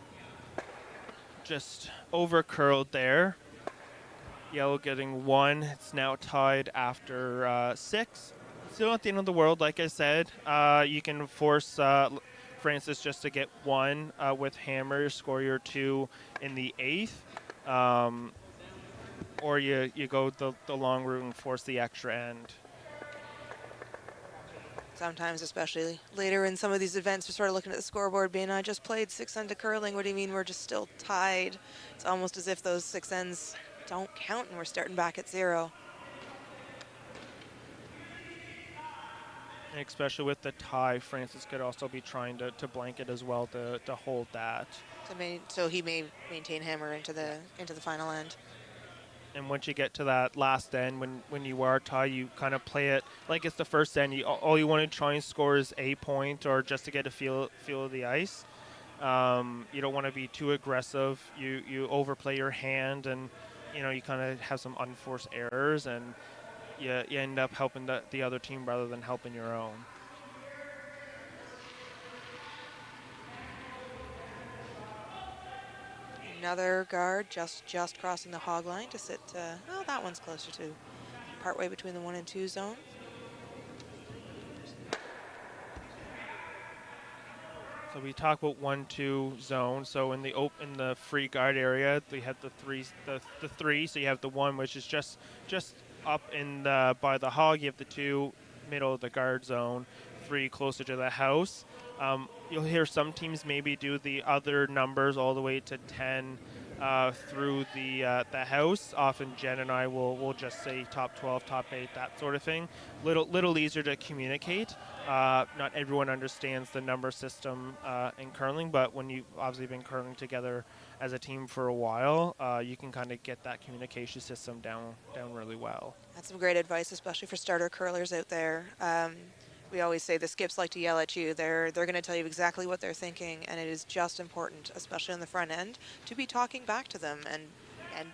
Just over curled there. Yellow getting 1. It's now tied after 6. Still not the end of the world, like I said. You can force Francis just to get 1 with hammer, score your 2 in the 8th. Or you go the long route and force the extra end. Sometimes, especially later in some of these events, we're sort of looking at the scoreboard being, I just played 6 end to curling. What do you mean we're just still tied? It's almost as if those 6 ends don't count and we're starting back at 0. And especially with the tie, Francis could also be trying to blanket as well to hold that. So he may maintain hammer into the final end. And once you get to that last end, when you are tied, you kind of play it like it's the first end. All you want to try and score is a point, or just to get a feel of the ice. You don't want to be too aggressive. You overplay your hand, and you kind of have some unforced errors, and you end up helping the other team rather than helping your own. Another guard just crossing the hog line to sit. Oh, that one's closer to partway between the 1 and 2 zone. So we talk about 1-2 zone. So in the free guard area, we have the 3. So you have the 1, which is just up in by the hog. You have the 2 middle of the guard zone, 3 closer to the house. You'll hear some teams maybe do the other numbers all the way to 10 through the house. Often Jen and I will just say top 12, top 8, that sort of thing. Little easier to communicate. Not everyone understands the number system in curling, but when you've obviously been curling together as a team for a while, you can kind of get that communication system down really well. That's some great advice, especially for starter curlers out there. We always say the skips like to yell at you. They're going to tell you exactly what they're thinking, and it is just important, especially on the front end, to be talking back to them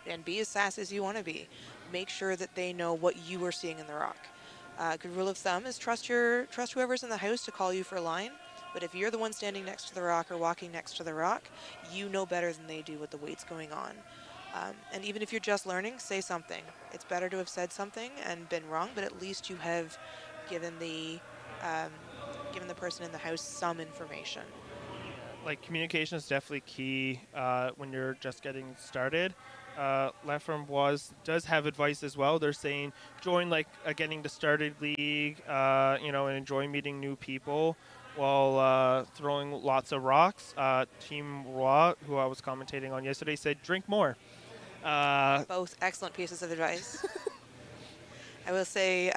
and be as sassy as you want to be. Make sure that they know what you are seeing in the rock. Good rule of thumb is trust whoever's in the house to call you for a line. But if you're the one standing next to the rock or walking next to the rock, you know better than they do what the weight's going on. And even if you're just learning, say something. It's better to have said something and been wrong, but at least you have given the person in the house some information. Like communication is definitely key when you're just getting started. Laframboise does have advice as well. They're saying join like a getting to started league, and enjoy meeting new people while throwing lots of rocks. Team Roy, who I was commentating on yesterday, said drink more. Both excellent pieces of advice. I will say,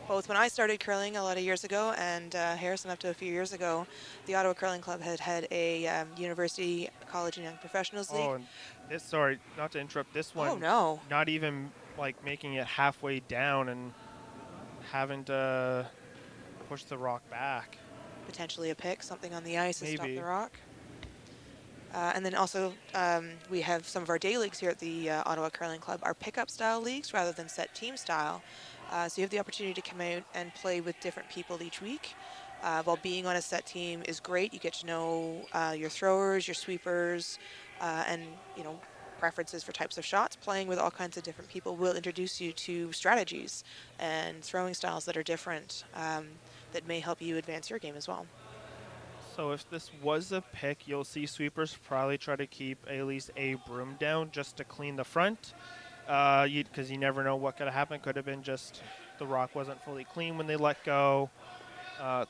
both when I started curling a lot of years ago and Harrison up to a few years ago, the Ottawa Curling Club had a university, college, and young professionals league. Oh, and sorry, not to interrupt. This one, Oh, no. not even like making it halfway down and having to push the rock back. Potentially a pick, something on the ice to stop Maybe. the rock. And then also, we have some of our day leagues here at the Ottawa Curling Club are pickup style leagues rather than set team style. So you have the opportunity to come out and play with different people each week. While being on a set team is great, you get to know your throwers, your sweepers, and preferences for types of shots. Playing with all kinds of different people will introduce you to strategies and throwing styles that are different that may help you advance your game as well. So if this was a pick, you'll see sweepers probably try to keep at least a broom down just to clean the front. Because you never know what could have happened. Could have been just the rock wasn't fully clean when they let go.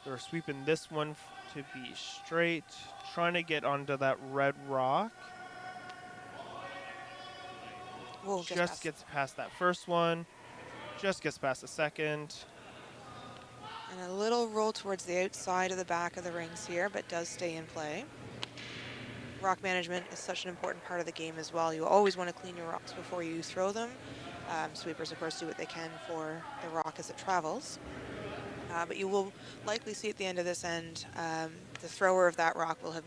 They're sweeping this one to be straight, trying to get onto that red rock. Whoa, just gets past that first one, just gets past the second. And a little roll towards the outside of the back of the rings here, but does stay in play. Rock management is such an important part of the game as well. You always want to clean your rocks before you throw them. Sweepers, of course, do what they can for the rock as it travels. But you will likely see at the end of this end, the thrower of that rock will have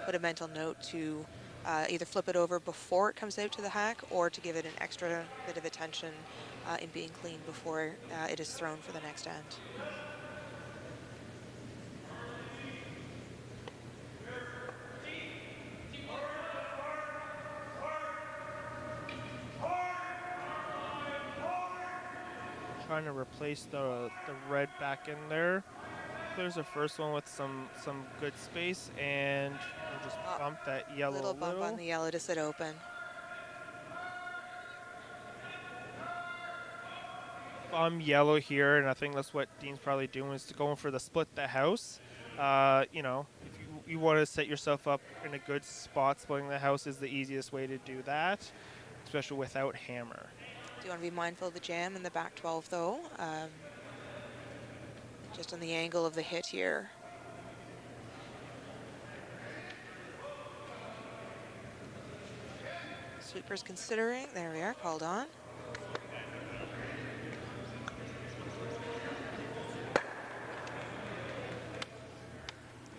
put a mental note to either flip it over before it comes out to the hack or to give it an extra bit of attention in being clean before it is thrown for the next end. trying to replace the red back in there. Clears the first one with some good space, and we'll just Oh, bump that yellow little a bump on little. the yellow to sit open. Yellow here, and I think that's what Dean's probably doing is to going for the split the house. You know, if you want to set yourself up in a good spot, splitting the house is the easiest way to do that, especially without hammer. Do you want to be mindful of the jam in the back 12, though? Just on the angle of the hit here. Sweeper's considering. There we are, called on.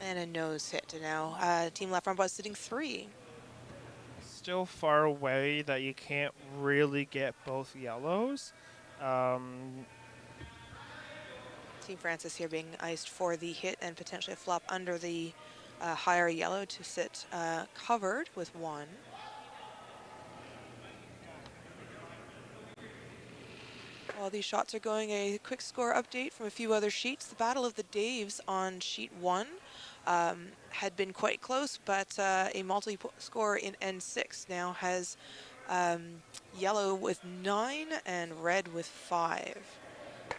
And a nose hit to now. Team left front was sitting 3. Still far away that you can't really get both yellows. Team Francis here being iced for the hit and potentially a flop under the higher yellow to sit covered with 1. While these shots are going, a quick score update from a few other sheets. The Battle of the Daves on sheet 1 had been quite close, but a multi-score in N6 now has yellow with 9 and red with 5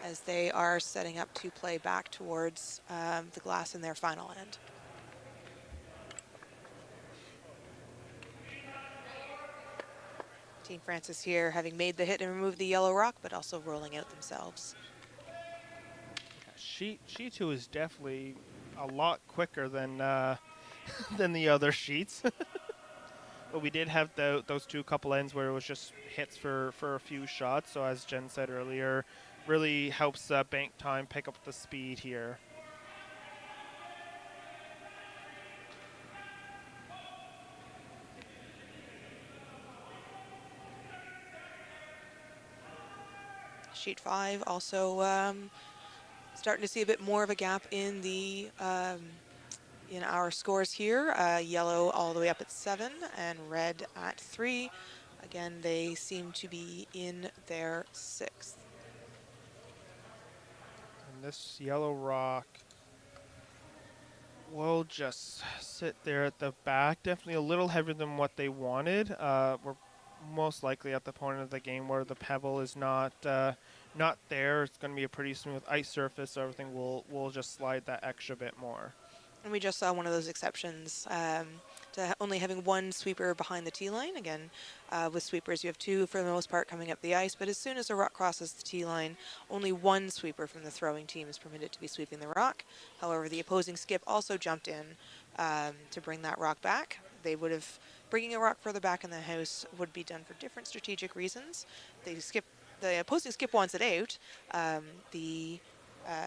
as they are setting up to play back towards the glass in their final end. Team Francis here having made the hit and removed the yellow rock, but also rolling out themselves. Sheet 2 is definitely a lot quicker than than the other sheets. But we did have those two couple ends where it was just hits for a few shots. So as Jen said earlier, really helps bank time pick up the speed here. Sheet 5 also starting to see a bit more of a gap in the in our scores here. Yellow all the way up at 7 and red at 3. Again, they seem to be in their 6th. And this yellow rock will just sit there at the back. Definitely a little heavier than what they wanted. We're most likely at the point of the game where the pebble is not there. It's going to be a pretty smooth ice surface, so everything will just slide that extra bit more. And we just saw one of those exceptions to only having 1 sweeper behind the tee line. Again, with sweepers, you have 2 for the most part coming up the ice, but as soon as a rock crosses the tee line, only 1 sweeper from the throwing team is permitted to be sweeping the rock. However, the opposing skip also jumped in to bring that rock back. They would have, bringing a rock further back in the house would be done for different strategic reasons. The opposing skip wants it out.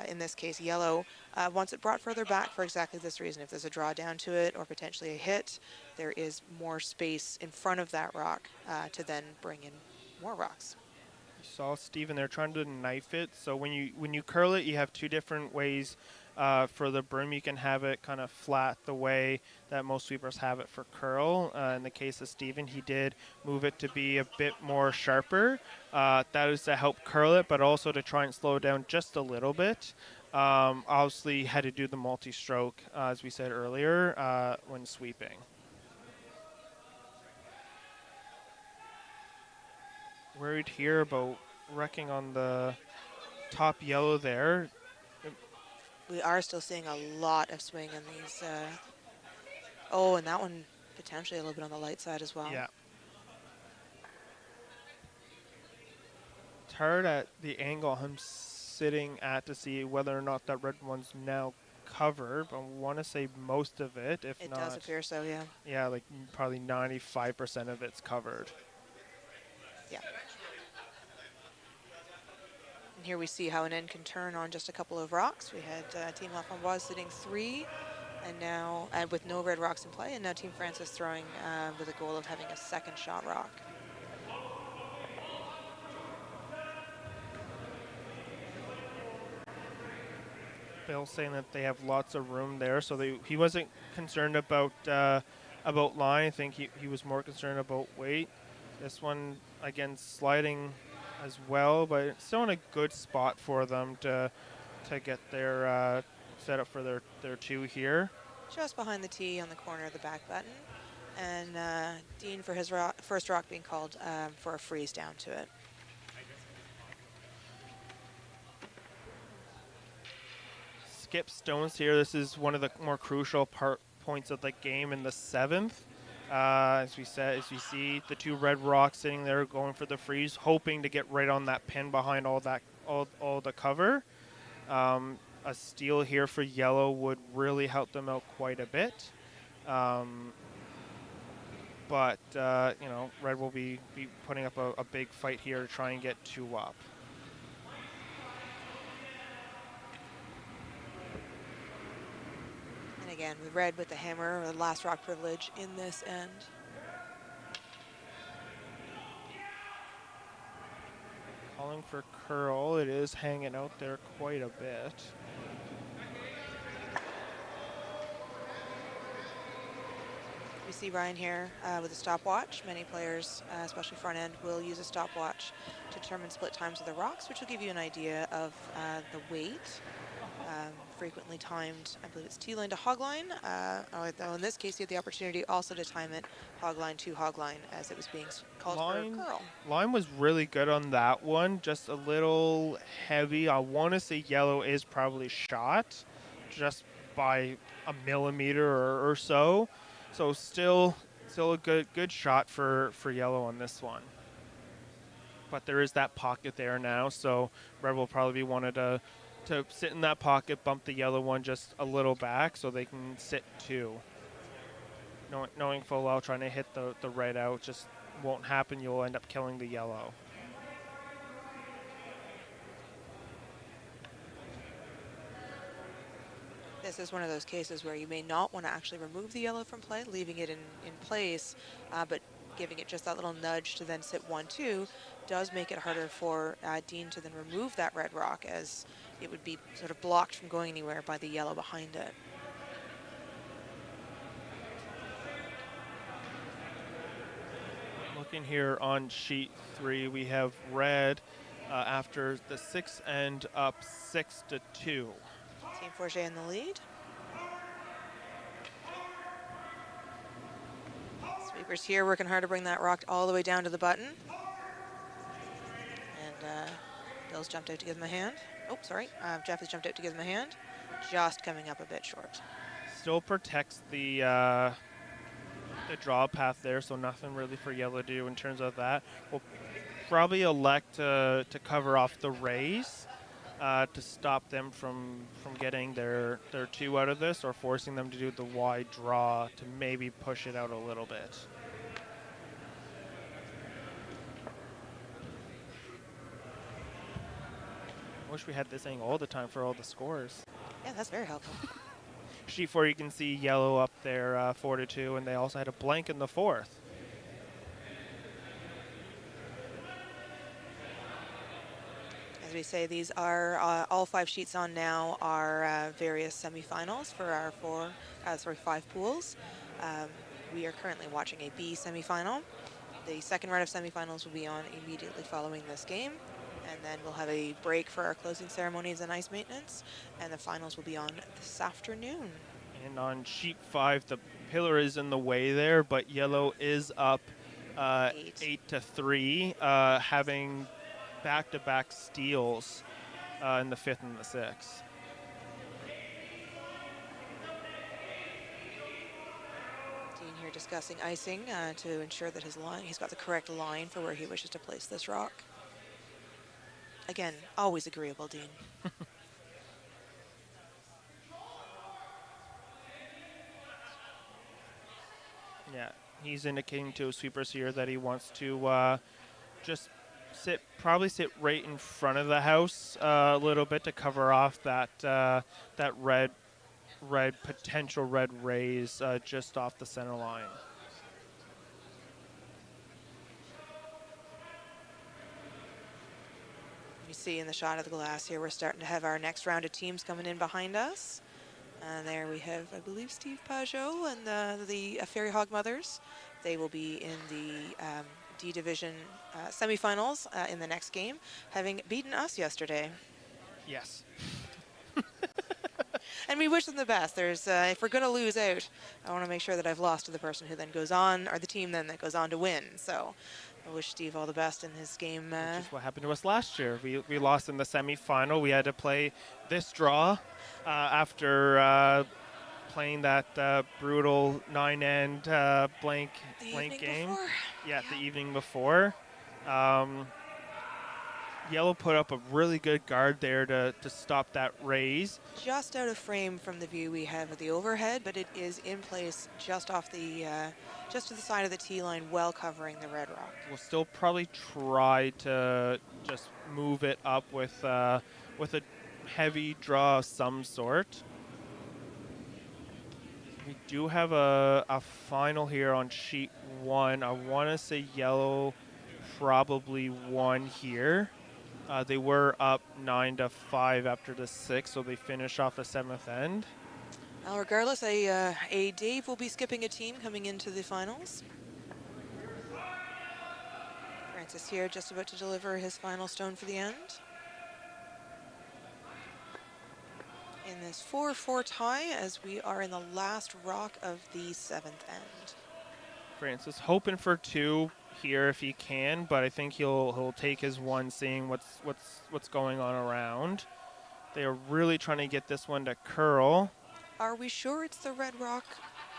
In this case, yellow, wants it brought further back for exactly this reason. If there's a draw down to it or potentially a hit, there is more space in front of that rock to then bring in more rocks. You saw Steven there trying to knife it. So when you curl it, you have 2 different ways. For the brim, you can have it kind of flat the way that most sweepers have it for curl. In the case of Steven, he did move it to be a bit more sharper. That is to help curl it, but also to try and slow it down just a little bit. Obviously, had to do the multi-stroke, as we said earlier, when sweeping. Worried here about wrecking on the top yellow there. We are still seeing a lot of swing in these. Oh, and that one potentially a little bit on the light side as well. Yeah. It's hard at the angle I'm sitting at to see whether or not that red one's now covered. But I want to say most of it, if It not. does appear so, yeah. Yeah, like probably 95% of it's covered. Yeah. And here we see how an end can turn on just a couple of rocks. We had Team La Framboise sitting 3, and now with no red rocks in play, and now Team Francis throwing with a goal of having a second shot rock. Bill saying that they have lots of room there, so he wasn't concerned about line. I think he was more concerned about weight. This one again sliding as well, but it's still in a good spot for them to get their set up for their two here. Just behind the tee on the corner of the back button. And Dean for his first rock being called for a freeze down to it. Skip stones here. This is one of the more crucial points of the game in the seventh. As we see the two red rocks sitting there going for the freeze, hoping to get right on that pin behind all the cover. A steal here for yellow would really help them out quite a bit. But red will be putting up a big fight here to try and get two up. And again, with red with the hammer, the last rock privilege in this end. Calling for curl. It is hanging out there quite a bit. We see Ryan here with a stopwatch. Many players, especially front end, will use a stopwatch to determine split times of the rocks, which will give you an idea of the weight. Frequently timed, I believe it's T-line to hog line, although in this case you had the opportunity also to time it hog line to hog line as it was being called for curl. Line was really good on that one, just a little heavy. I want to say yellow is probably shot just by a millimeter or so. So still a good shot for yellow on this one. But there is that pocket there now, so red will probably wanted to sit in that pocket, bump the yellow one just a little back so they can sit two. Knowing full well trying to hit the red out just won't happen. You'll end up killing the yellow. This is one of those cases where you may not want to actually remove the yellow from play, leaving it in place, but giving it just that little nudge to then sit 1-2 does make it harder for Dean to then remove that red rock, as it would be sort of blocked from going anywhere by the yellow behind it. Looking here on sheet 3, we have red after the 6th end up 6-2. Team Forget in the lead. Sweepers here working hard to bring that rock all the way down to the button. And Bill's jumped out to give him a hand. Oh, sorry. Jeff has jumped out to give him a hand. Just coming up a bit short. Still protects the draw path there, so nothing really for yellow to do in terms of that. We'll probably elect to cover off the raise to stop them from getting their two out of this, or forcing them to do the wide draw to maybe push it out a little bit. I wish we had this angle all the time for all the scores. Yeah, that's very helpful. Sheet 4, you can see yellow up there 4-2, and they also had a blank in the 4th. As we say, these are all 5 sheets on now are various semifinals for our 5 pools. We are currently watching a B semifinal. The second round of semifinals will be on immediately following this game, and then we'll have a break for our closing ceremonies and ice maintenance, and the finals will be on this afternoon. And on sheet 5, the pillar is in the way there, but yellow is up 8-3, having back-to-back steals in the 5th and the 6th. Dean here discussing icing to ensure that he's got the correct line for where he wishes to place this rock. Again, always agreeable, Dean. Yeah, he's indicating to his sweepers here that he wants to just probably sit right in front of the house a little bit to cover off that potential red raise just off the center line. You see in the shot of the glass here, we're starting to have our next round of teams coming in behind us. And there we have, I believe, Steve Pajot and the Fairy Hog Mothers. They will be in the D Division semifinals in the next game, having beaten us yesterday. Yes. And we wish them the best. There's, if we're going to lose out, I want to make sure that I've lost to the person who then goes on, or the team then that goes on to win. So I wish Steve all the best in his game. Which is what happened to us last year. We lost in the semifinal. We had to play this draw after playing that brutal 9-end blank game. Before. Yeah, the evening before. Yellow put up a really good guard there to stop that raise. Just out of frame from the view we have of the overhead, but it is in place just off the, just to the side of the tee line, well covering the red rock. We'll still probably try to just move it up with a heavy draw of some sort. We do have a final here on sheet 1. I want to say yellow probably won here. They were up 9-5 after the 6th, so they finish off the 7th end. Well, regardless, a Dave will be skipping a team coming into the finals. Francis here just about to deliver his final stone for the end. In this 4-4 tie as we are in the last rock of the 7th end. Francis hoping for 2 here if he can, but I think he'll take his 1, seeing what's going on around. They are really trying to get this one to curl. Are we sure it's the red rock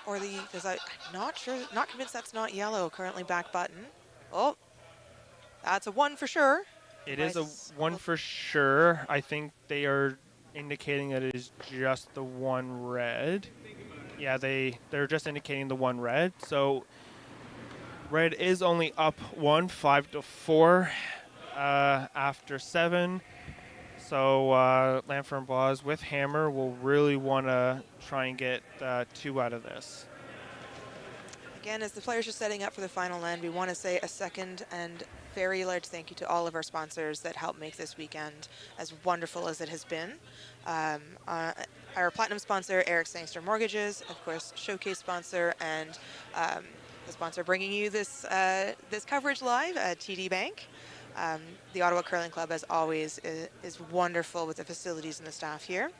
or the, because I'm not sure, not convinced that's not yellow, currently back button. Oh, that's a 1 for sure. It is a 1 for sure. I think they are indicating that it is just the 1 red. Yeah, they're just indicating the 1 red. So red is only up 1, 5-4 after 7. So Lanford Bois with hammer will really want to try and get 2 out of this. Again, as the players are setting up for the final end, we want to say a second and very large thank you to all of our sponsors that help make this weekend as wonderful as it has been. Our platinum sponsor, Eric Sangster Mortgages, of course, showcase sponsor and the sponsor bringing you this this coverage live, TD Bank. The Ottawa Curling Club, as always, is wonderful with the facilities and the staff here.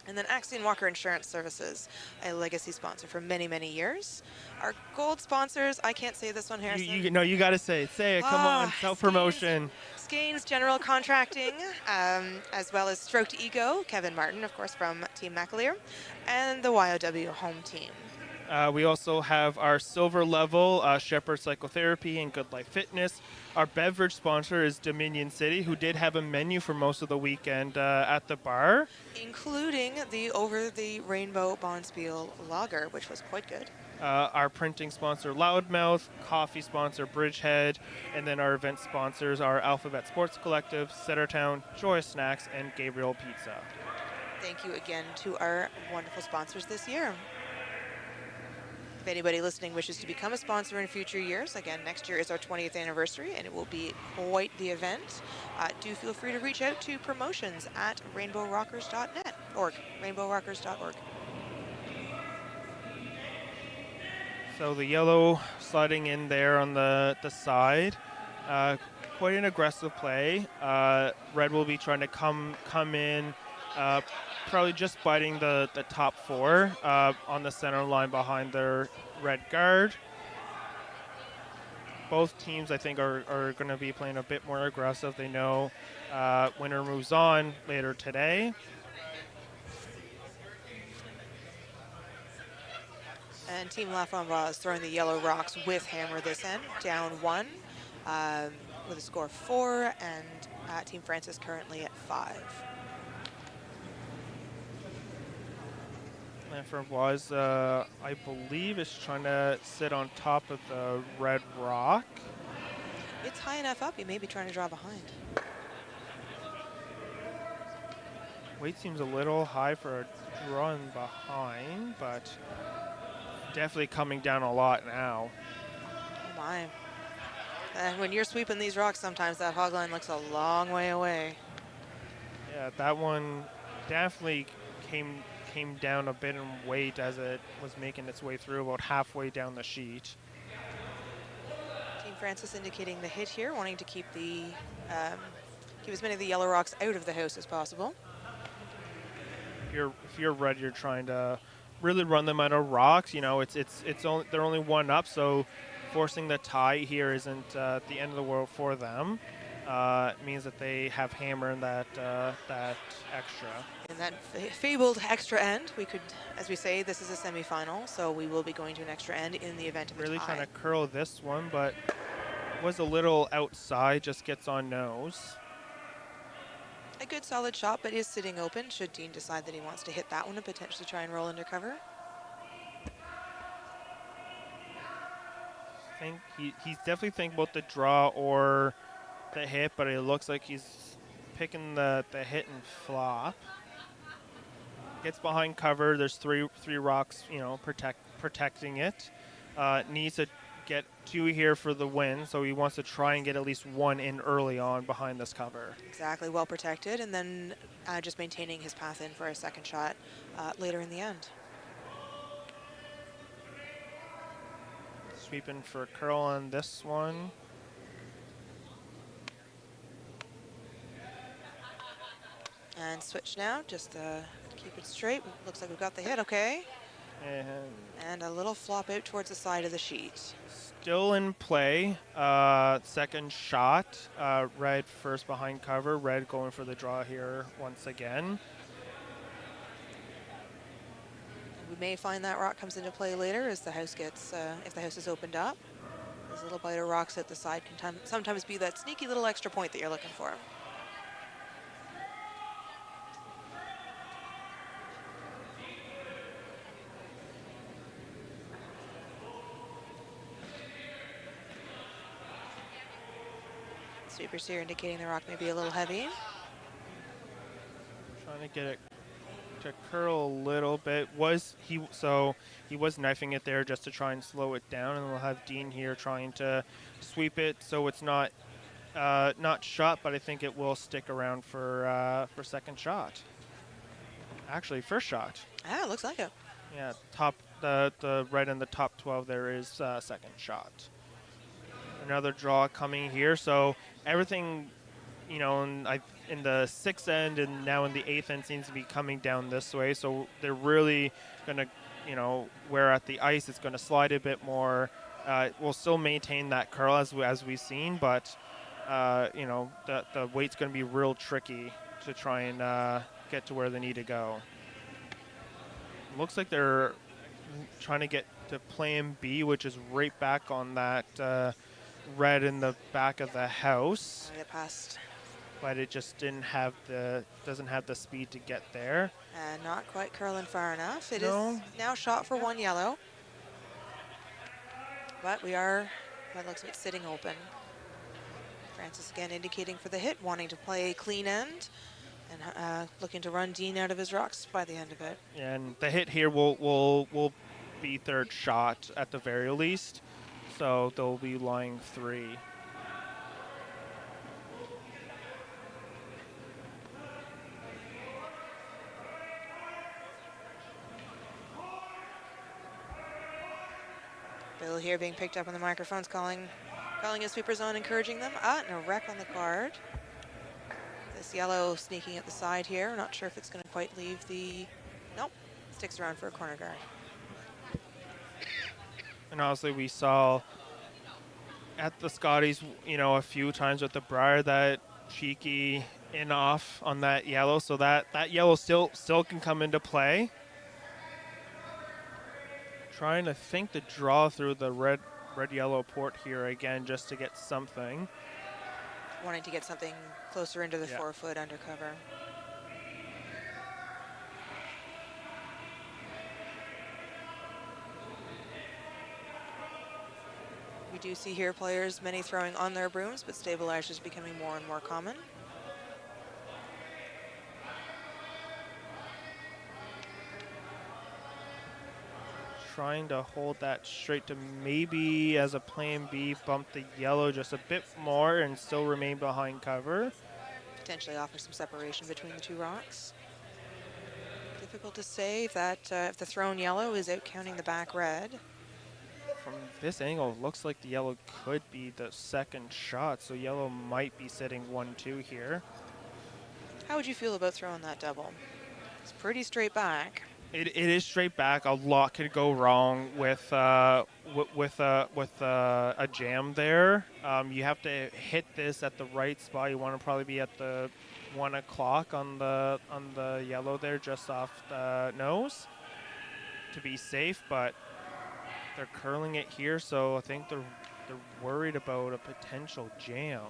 And then Axion Walker Insurance Services, a legacy sponsor for many, many years. Our gold sponsors, I can't say this one, Harrison. No, you got to say it. Come on, self-promotion. Skeins General Contracting, as well as Stroked Ego, Kevin Martin, of course, from Team McAleer, and the YOW home team. We also have our silver level, Shepherd Psychotherapy and Good Life Fitness. Our beverage sponsor is Dominion City, who did have a menu for most of the weekend at the bar. Including the Over the Rainbow Bonspiel Lager, which was quite good. Our printing sponsor, Loudmouth, coffee sponsor, Bridgehead, and then our event sponsors are Alphabet Sports Collective, Centertown, Joyous Snacks, and Gabriel Pizza. Thank you again to our wonderful sponsors this year. If anybody listening wishes to become a sponsor in future years, again, next year is our 20th anniversary, and it will be quite the event. Do feel free to reach out to promotions at rainbowrockers.org. So the yellow sliding in there on the side. Quite an aggressive play. Red will be trying to come in, probably just biting the top 4 on the center line behind their red guard. Both teams, I think, are going to be playing a bit more aggressive. They know winner moves on later today. And Team Laframboise is throwing the yellow rocks with hammer this end, down 1 with a score of 4, and Team Francis currently at 5. Laframboise, I believe, is trying to sit on top of the red rock. It's high enough up, he may be trying to draw behind. Weight seems a little high for a drawing behind, but definitely coming down a lot now. Oh my. And when you're sweeping these rocks, sometimes that hog line looks a long way away. Yeah, that one definitely came down a bit in weight as it was making its way through, about halfway down the sheet. Team Francis indicating the hit here, wanting to keep keep as many of the yellow rocks out of the house as possible. If you're red, you're trying to really run them out of rocks. You know, it's only they're only one up, so forcing the tie here isn't the end of the world for them. It means that they have hammer in that extra. In that fabled extra end, we could, as we say, this is a semifinal, so we will be going to an extra end in the event of a Really tie. trying to curl this one, but was a little outside. Just gets on nose. A good solid shot, but is sitting open should Dean decide that he wants to hit that one and potentially try and roll under cover. He's definitely thinking about the draw or the hit, but it looks like he's picking the hit and flop. Gets behind cover. There's three rocks, you know, protecting it. Needs to get 2 here for the win, so he wants to try and get at least 1 in early on behind this cover. Exactly, well protected, and then just maintaining his path in for a second shot later in the end. Sweeping for a curl on this one. And switch now, just to keep it straight. Looks like we've got the hit, okay. And a little flop out towards the side of the sheet. Still in play. Second shot. Red first behind cover. Red going for the draw here once again. We may find that rock comes into play later as the house gets, if the house is opened up. Those little bite of rocks at the side can sometimes be that sneaky little extra point that you're looking for. Sweepers here indicating the rock may be a little heavy. Trying to get it to curl a little bit. He was knifing it there just to try and slow it down, and we'll have Dean here trying to sweep it so it's not shot, but I think it will stick around for second shot. Actually, first shot. Ah, looks like it. Yeah, the right in the top 12 there is second shot. Another draw coming here, so everything, you know, in the 6th end and now in the 8th end seems to be coming down this way, so they're really going to, you know, where at the ice it's going to slide a bit more. We'll still maintain that curl as we've seen, but, you know, the weight's going to be real tricky to try and get to where they need to go. Looks like they're trying to get to plan B, which is right back on that red in the back of the house. It passed. But it just doesn't have the speed to get there. And not quite curling far enough. It No. is now shot for 1 yellow. But that looks like it's sitting open. Francis again indicating for the hit, wanting to play clean end and looking to run Dean out of his rocks by the end of it. And the hit here will be third shot at the very least. So they'll be lying 3. Bill here being picked up on the microphones, calling his sweepers on, encouraging them. And a wreck on the card. This yellow sneaking at the side here. Not sure if it's going to quite leave the... Nope, sticks around for a corner guard. And honestly, we saw at the Scotties, you know, a few times with the Briar that cheeky in off on that yellow, so that yellow still can come into play. Trying to think to draw through the red yellow port here again just to get something. Wanting to get something closer into the 4-foot undercover. We do see here players, many throwing on their brooms, but stabilizers becoming more and more common. Trying to hold that straight to maybe as a plan B, bump the yellow just a bit more and still remain behind cover. Potentially offer some separation between the 2 rocks. Difficult to say if the thrown yellow is out counting the back red. from this angle, it looks like the yellow could be the second shot, so yellow might be sitting 1-2 here. How would you feel about throwing that double? It's pretty straight back. It is straight back. A lot could go wrong with a jam there. You have to hit this at the right spot. You want to probably be at the 1 o'clock on the yellow there, just off the nose, to be safe. But they're curling it here, so I think they're worried about a potential jam.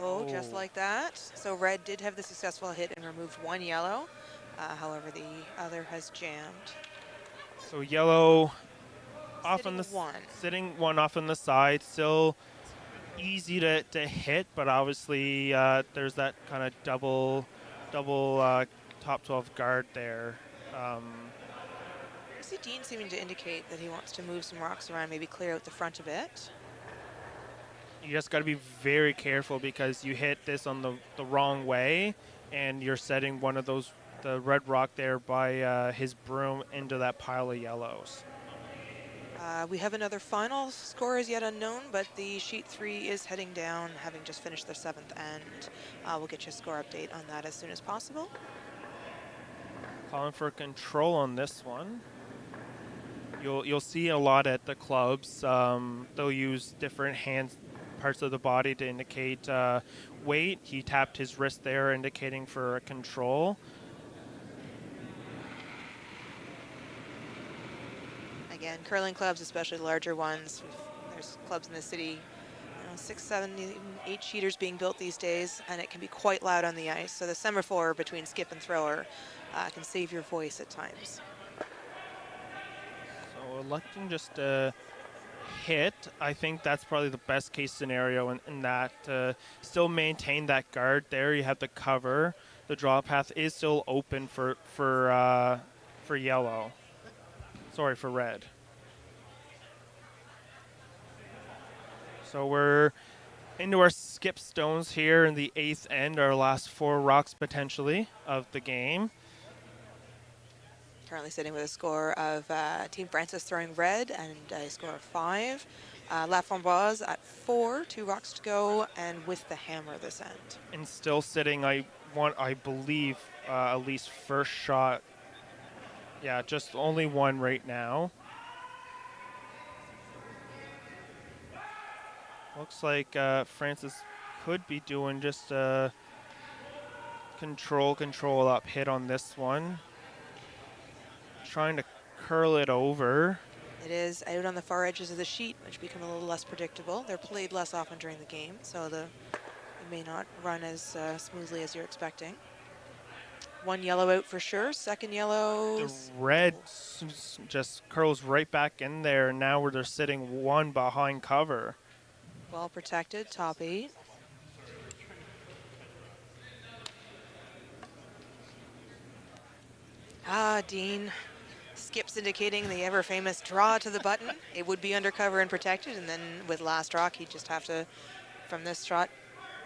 Oh, just like that. So red did have the successful hit and removed one yellow. However, the other has jammed. So yellow off on Sitting the one. sitting one off on the side, still easy to hit, but obviously there's that kind of double top 12 guard there. I see Dean seeming to indicate that he wants to move some rocks around, maybe clear out the front a bit. You just got to be very careful because you hit this on the wrong way, and you're setting one of those, the red rock there by his broom, into that pile of yellows. We have another final score is yet unknown, but the sheet 3 is heading down, having just finished their 7th end. We'll get you a score update on that as soon as possible. Calling for control on this one. You'll see a lot at the clubs. They'll use different parts of the body to indicate weight. He tapped his wrist there, indicating for a control. Again, curling clubs, especially larger ones. There's clubs in the city, 6, 7, even 8 sheeters being built these days, and it can be quite loud on the ice. So the semaphore between skip and thrower can save your voice at times. So electing just to hit, I think that's probably the best case scenario in that. Still maintain that guard there. You have the cover. The draw path is still open for yellow. Sorry, for red. So we're into our skip stones here in the 8th end, our last 4 rocks potentially of the game. Currently sitting with a score of Team Francis throwing red and a score of 5. La Framboise at 4, 2 rocks to go, and with the hammer this end. And still sitting, I believe, at least first shot. Yeah, just only one right now. Looks like Francis could be doing just a control up hit on this one. Trying to curl it over. It is out on the far edges of the sheet, which become a little less predictable. They're played less often during the game, so it may not run as smoothly as you're expecting. One yellow out for sure. Second yellow. The red just curls right back in there. Now where they're sitting one behind cover. Well protected, top 8. Dean skips indicating the ever-famous draw to the button. It would be undercover and protected, and then with last rock, he'd just have to, from this shot,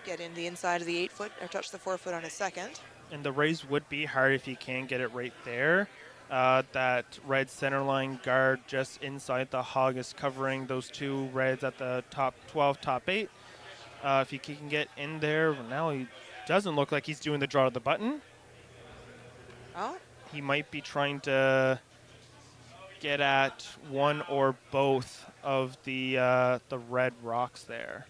get in the inside of the 8 foot or touch the 4 foot on his second. And the raise would be hard if you can get it right there. That red centerline guard just inside the hog is covering those 2 reds at the top 12, top 8. If he can get in there, now he doesn't look like he's doing the draw to the button. Oh. He might be trying to get at one or both of the red rocks there.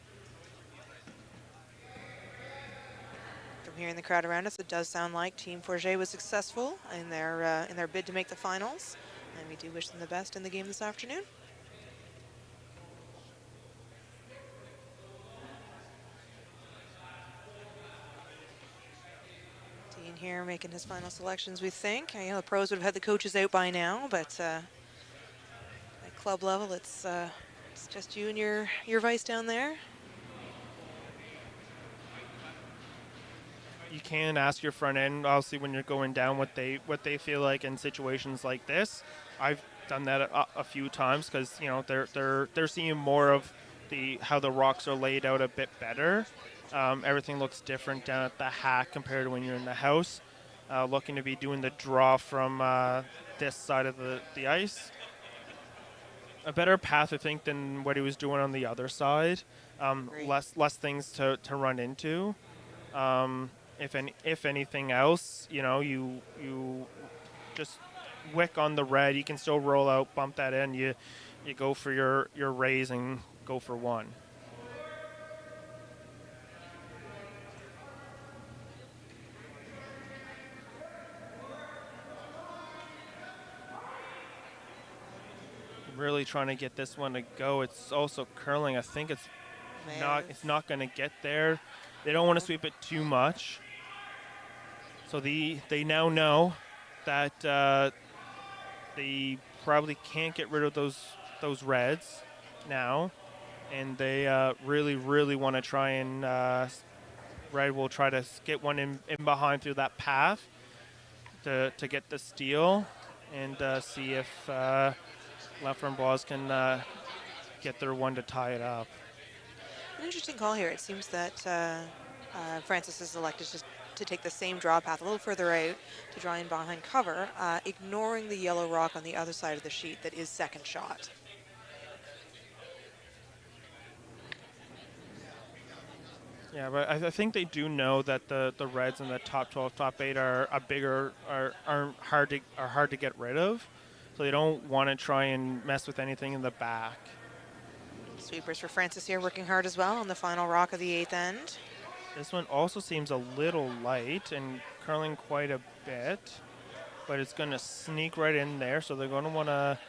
From hearing the crowd around us, it does sound like Team Forget was successful in their bid to make the finals, and we do wish them the best in the game this afternoon. Dean here making his final selections, we think. The pros would have had the coaches out by now, but at club level, it's just you and your vice down there. You can ask your front end, obviously, when you're going down, what they feel like in situations like this. I've done that a few times because they're seeing more of how the rocks are laid out a bit better. Everything looks different down at the hack compared to when you're in the house. Looking to be doing the draw from this side of the ice. a better path, I think, than what he was doing on the other side. Agree. Less things to run into. If anything else, you just wick on the red. You can still roll out, bump that in. You go for your raise and go for one. Really trying to get this one to go. It's also curling. I think it's not going to get there. They don't want to sweep it too much. So they now know that they probably can't get rid of those reds now, and they really want to try and red will try to get one in behind through that path to get the steal and see if La Framboise can get their one to tie it up. An interesting call here. It seems that Francis is elected to take the same draw path a little further out to draw in behind cover, ignoring the yellow rock on the other side of the sheet that is second shot. Yeah, but I think they do know that the Reds in the top 12, top 8 are a bigger are hard to get rid of, so they don't want to try and mess with anything in the back. Sweepers for Francis here, working hard as well on the final rock of the eighth end. This one also seems a little light and curling quite a bit, but it's going to sneak right in there, so they're going to want to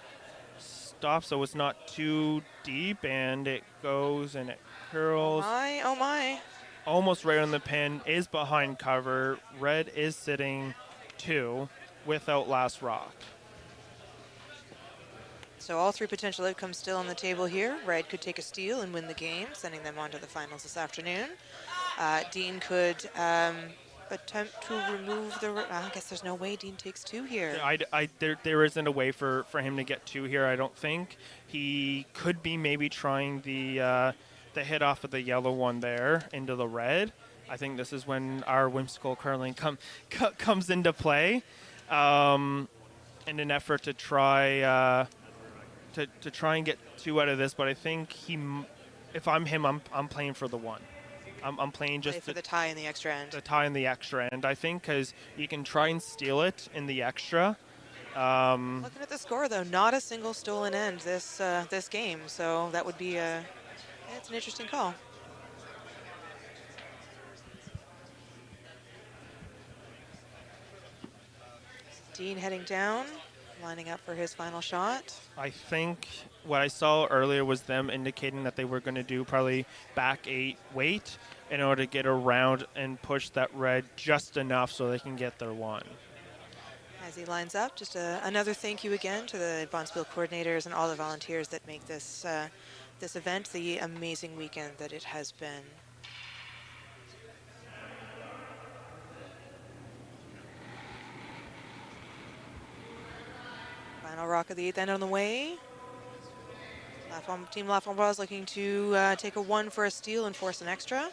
stop so it's not too deep, and it goes and it curls. Oh my, oh my. Almost right on the pin, is behind cover. Red is sitting 2 without last rock. So all three potential outcomes still on the table here. Red could take a steal and win the game, sending them on to the finals this afternoon. Dean could attempt to remove the... I guess there's no way Dean takes 2 here. There isn't a way for him to get 2 here, I don't think. He could be maybe trying the hit off of the yellow one there into the red. I think this is when our whimsical curling comes into play in an effort to try to try and get 2 out of this. But I think if I'm him, I'm playing for the 1. I'm playing just for the tie in the extra end. The tie in the extra end, I think, because you can try and steal it in the extra. Looking at the score, though, not a single stolen end this game, so that would be it's an interesting call. Dean heading down, lining up for his final shot. I think what I saw earlier was them indicating that they were going to do probably back 8 weight in order to get around and push that red just enough so they can get their 1. As he lines up, just another thank you again to the Bonspiel coordinators and all the volunteers that make this this event the amazing weekend that it has been. Final rock of the eighth end on the way. Team La Framboise looking to take a 1 for a steal and force an extra.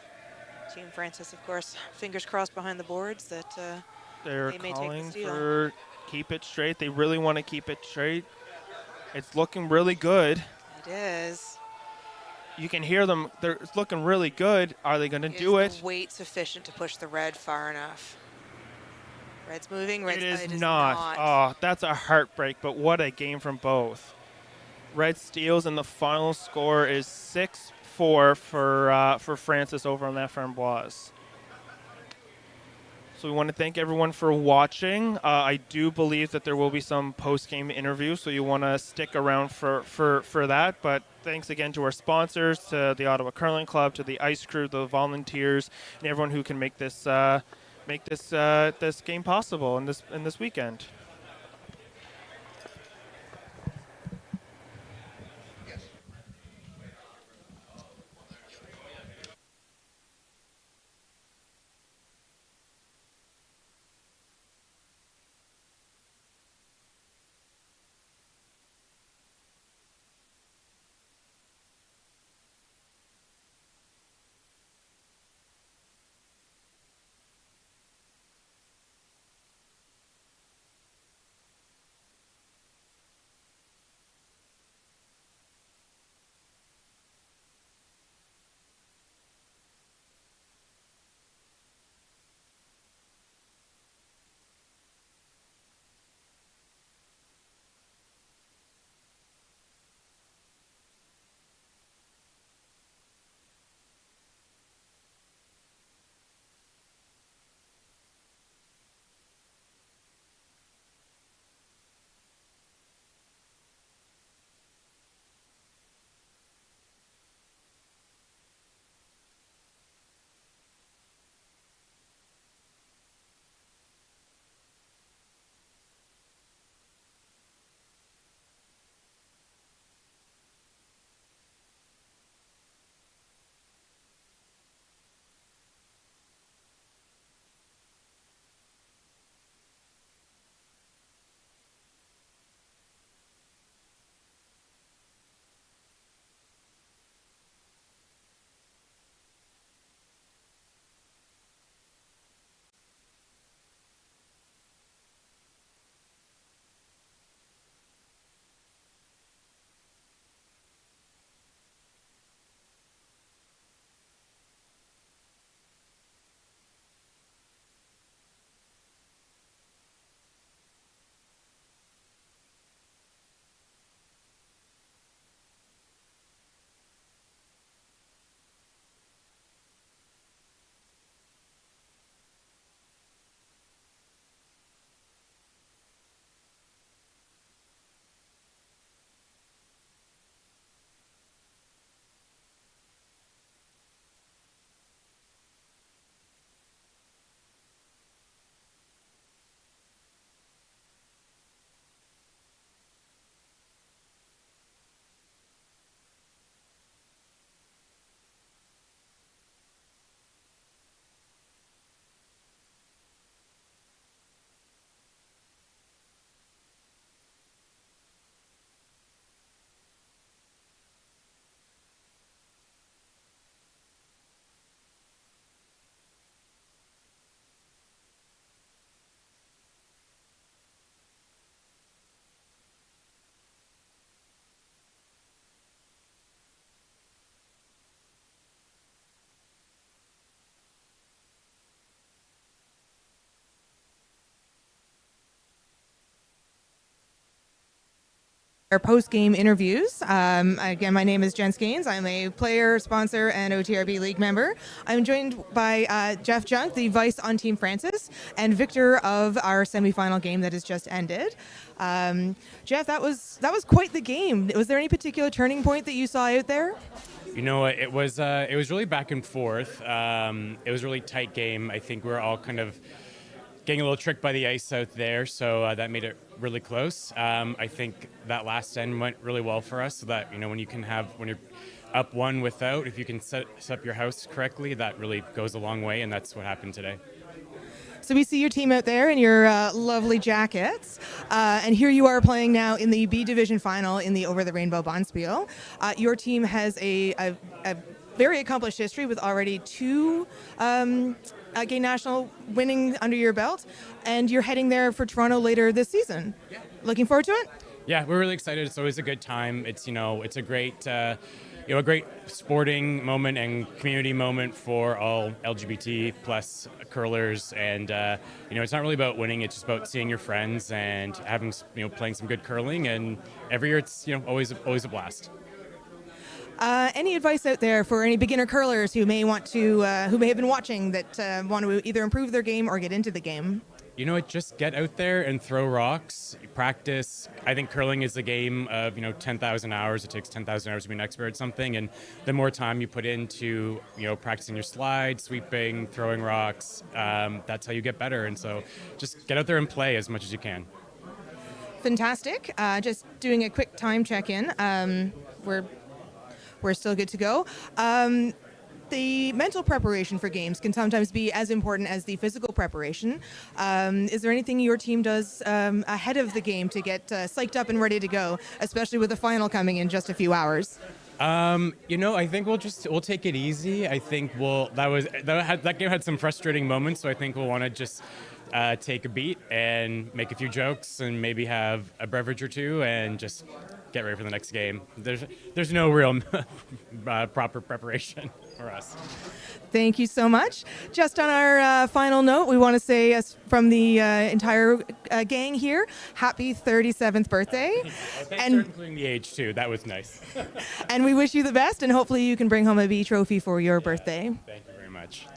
Team Francis, of course, fingers crossed behind the boards that they're they may calling take the steal. for keep it straight. They really want to keep it straight. It's looking really good. It is. You can hear them. It's looking really good. Are they going to do it? Is the weight sufficient to push the red far enough? Red's moving. It is not. Oh, that's a heartbreak, but what a game from both. Red steals, and the final score is 6-4 for Francis over on La Framboise. So we want to thank everyone for watching. I do believe that there will be some post-game interviews, so you want to stick around for that. But thanks again to our sponsors, to the Ottawa Curling Club, to the ice crew, the volunteers, and everyone who can make this this game possible in this weekend. our post-game interviews. Again, my name is Jen Skanes. I'm a player, sponsor, and OTRB League member. I'm joined by Jeff Junk, the vice on Team Francis, and victor of our semifinal game that has just ended. Jeff, that was quite the game. Was there any particular turning point that you saw out there? You know, it was really back and forth. It was a really tight game. I think we were all kind of getting a little tricked by the ice out there, so that made it really close. I think that last end went really well for us, so that, you know, when you're up one without, if you can set up your house correctly, that really goes a long way, and that's what happened today. So we see your team out there in your lovely jackets, and here you are playing now in the B Division final in the Over the Rainbow Bonspiel. Your team has a very accomplished history with already two gay national winning under your belt, and you're heading there for Toronto later this season. Yeah. Looking forward to it? Yeah, we're really excited. It's always a good time. It's, you know, it's a great a great sporting moment and community moment for all LGBT plus curlers, and you know, it's not really about winning, it's just about seeing your friends and having, you know, playing some good curling, and every year it's, you know, always a blast. Any advice out there for any beginner curlers who may want to who may have been watching that want to either improve their game or get into the game? You know what, just get out there and throw rocks, practice. I think curling is a game of, you know, 10,000 hours. It takes 10,000 hours to be an expert at something, and the more time you put into, you know, practicing your slide, sweeping, throwing rocks, that's how you get better. And so just get out there and play as much as you can. Fantastic. Just doing a quick time check-in. We're still good to go. The mental preparation for games can sometimes be as important as the physical preparation. Is there anything your team does ahead of the game to get psyched up and ready to go, especially with the final coming in just a few hours? You know, I think we'll take it easy. I think that game had some frustrating moments, so I think we'll want to just take a beat and make a few jokes and maybe have a beverage or two and just get ready for the next game. There's no real proper preparation for us. Thank you so much. Just on our final note, we want to say, from the entire gang here, happy 37th birthday. Thanks for including the age too. That was nice. And we wish you the best, and hopefully you can bring home a B trophy for your birthday. Thank you very much.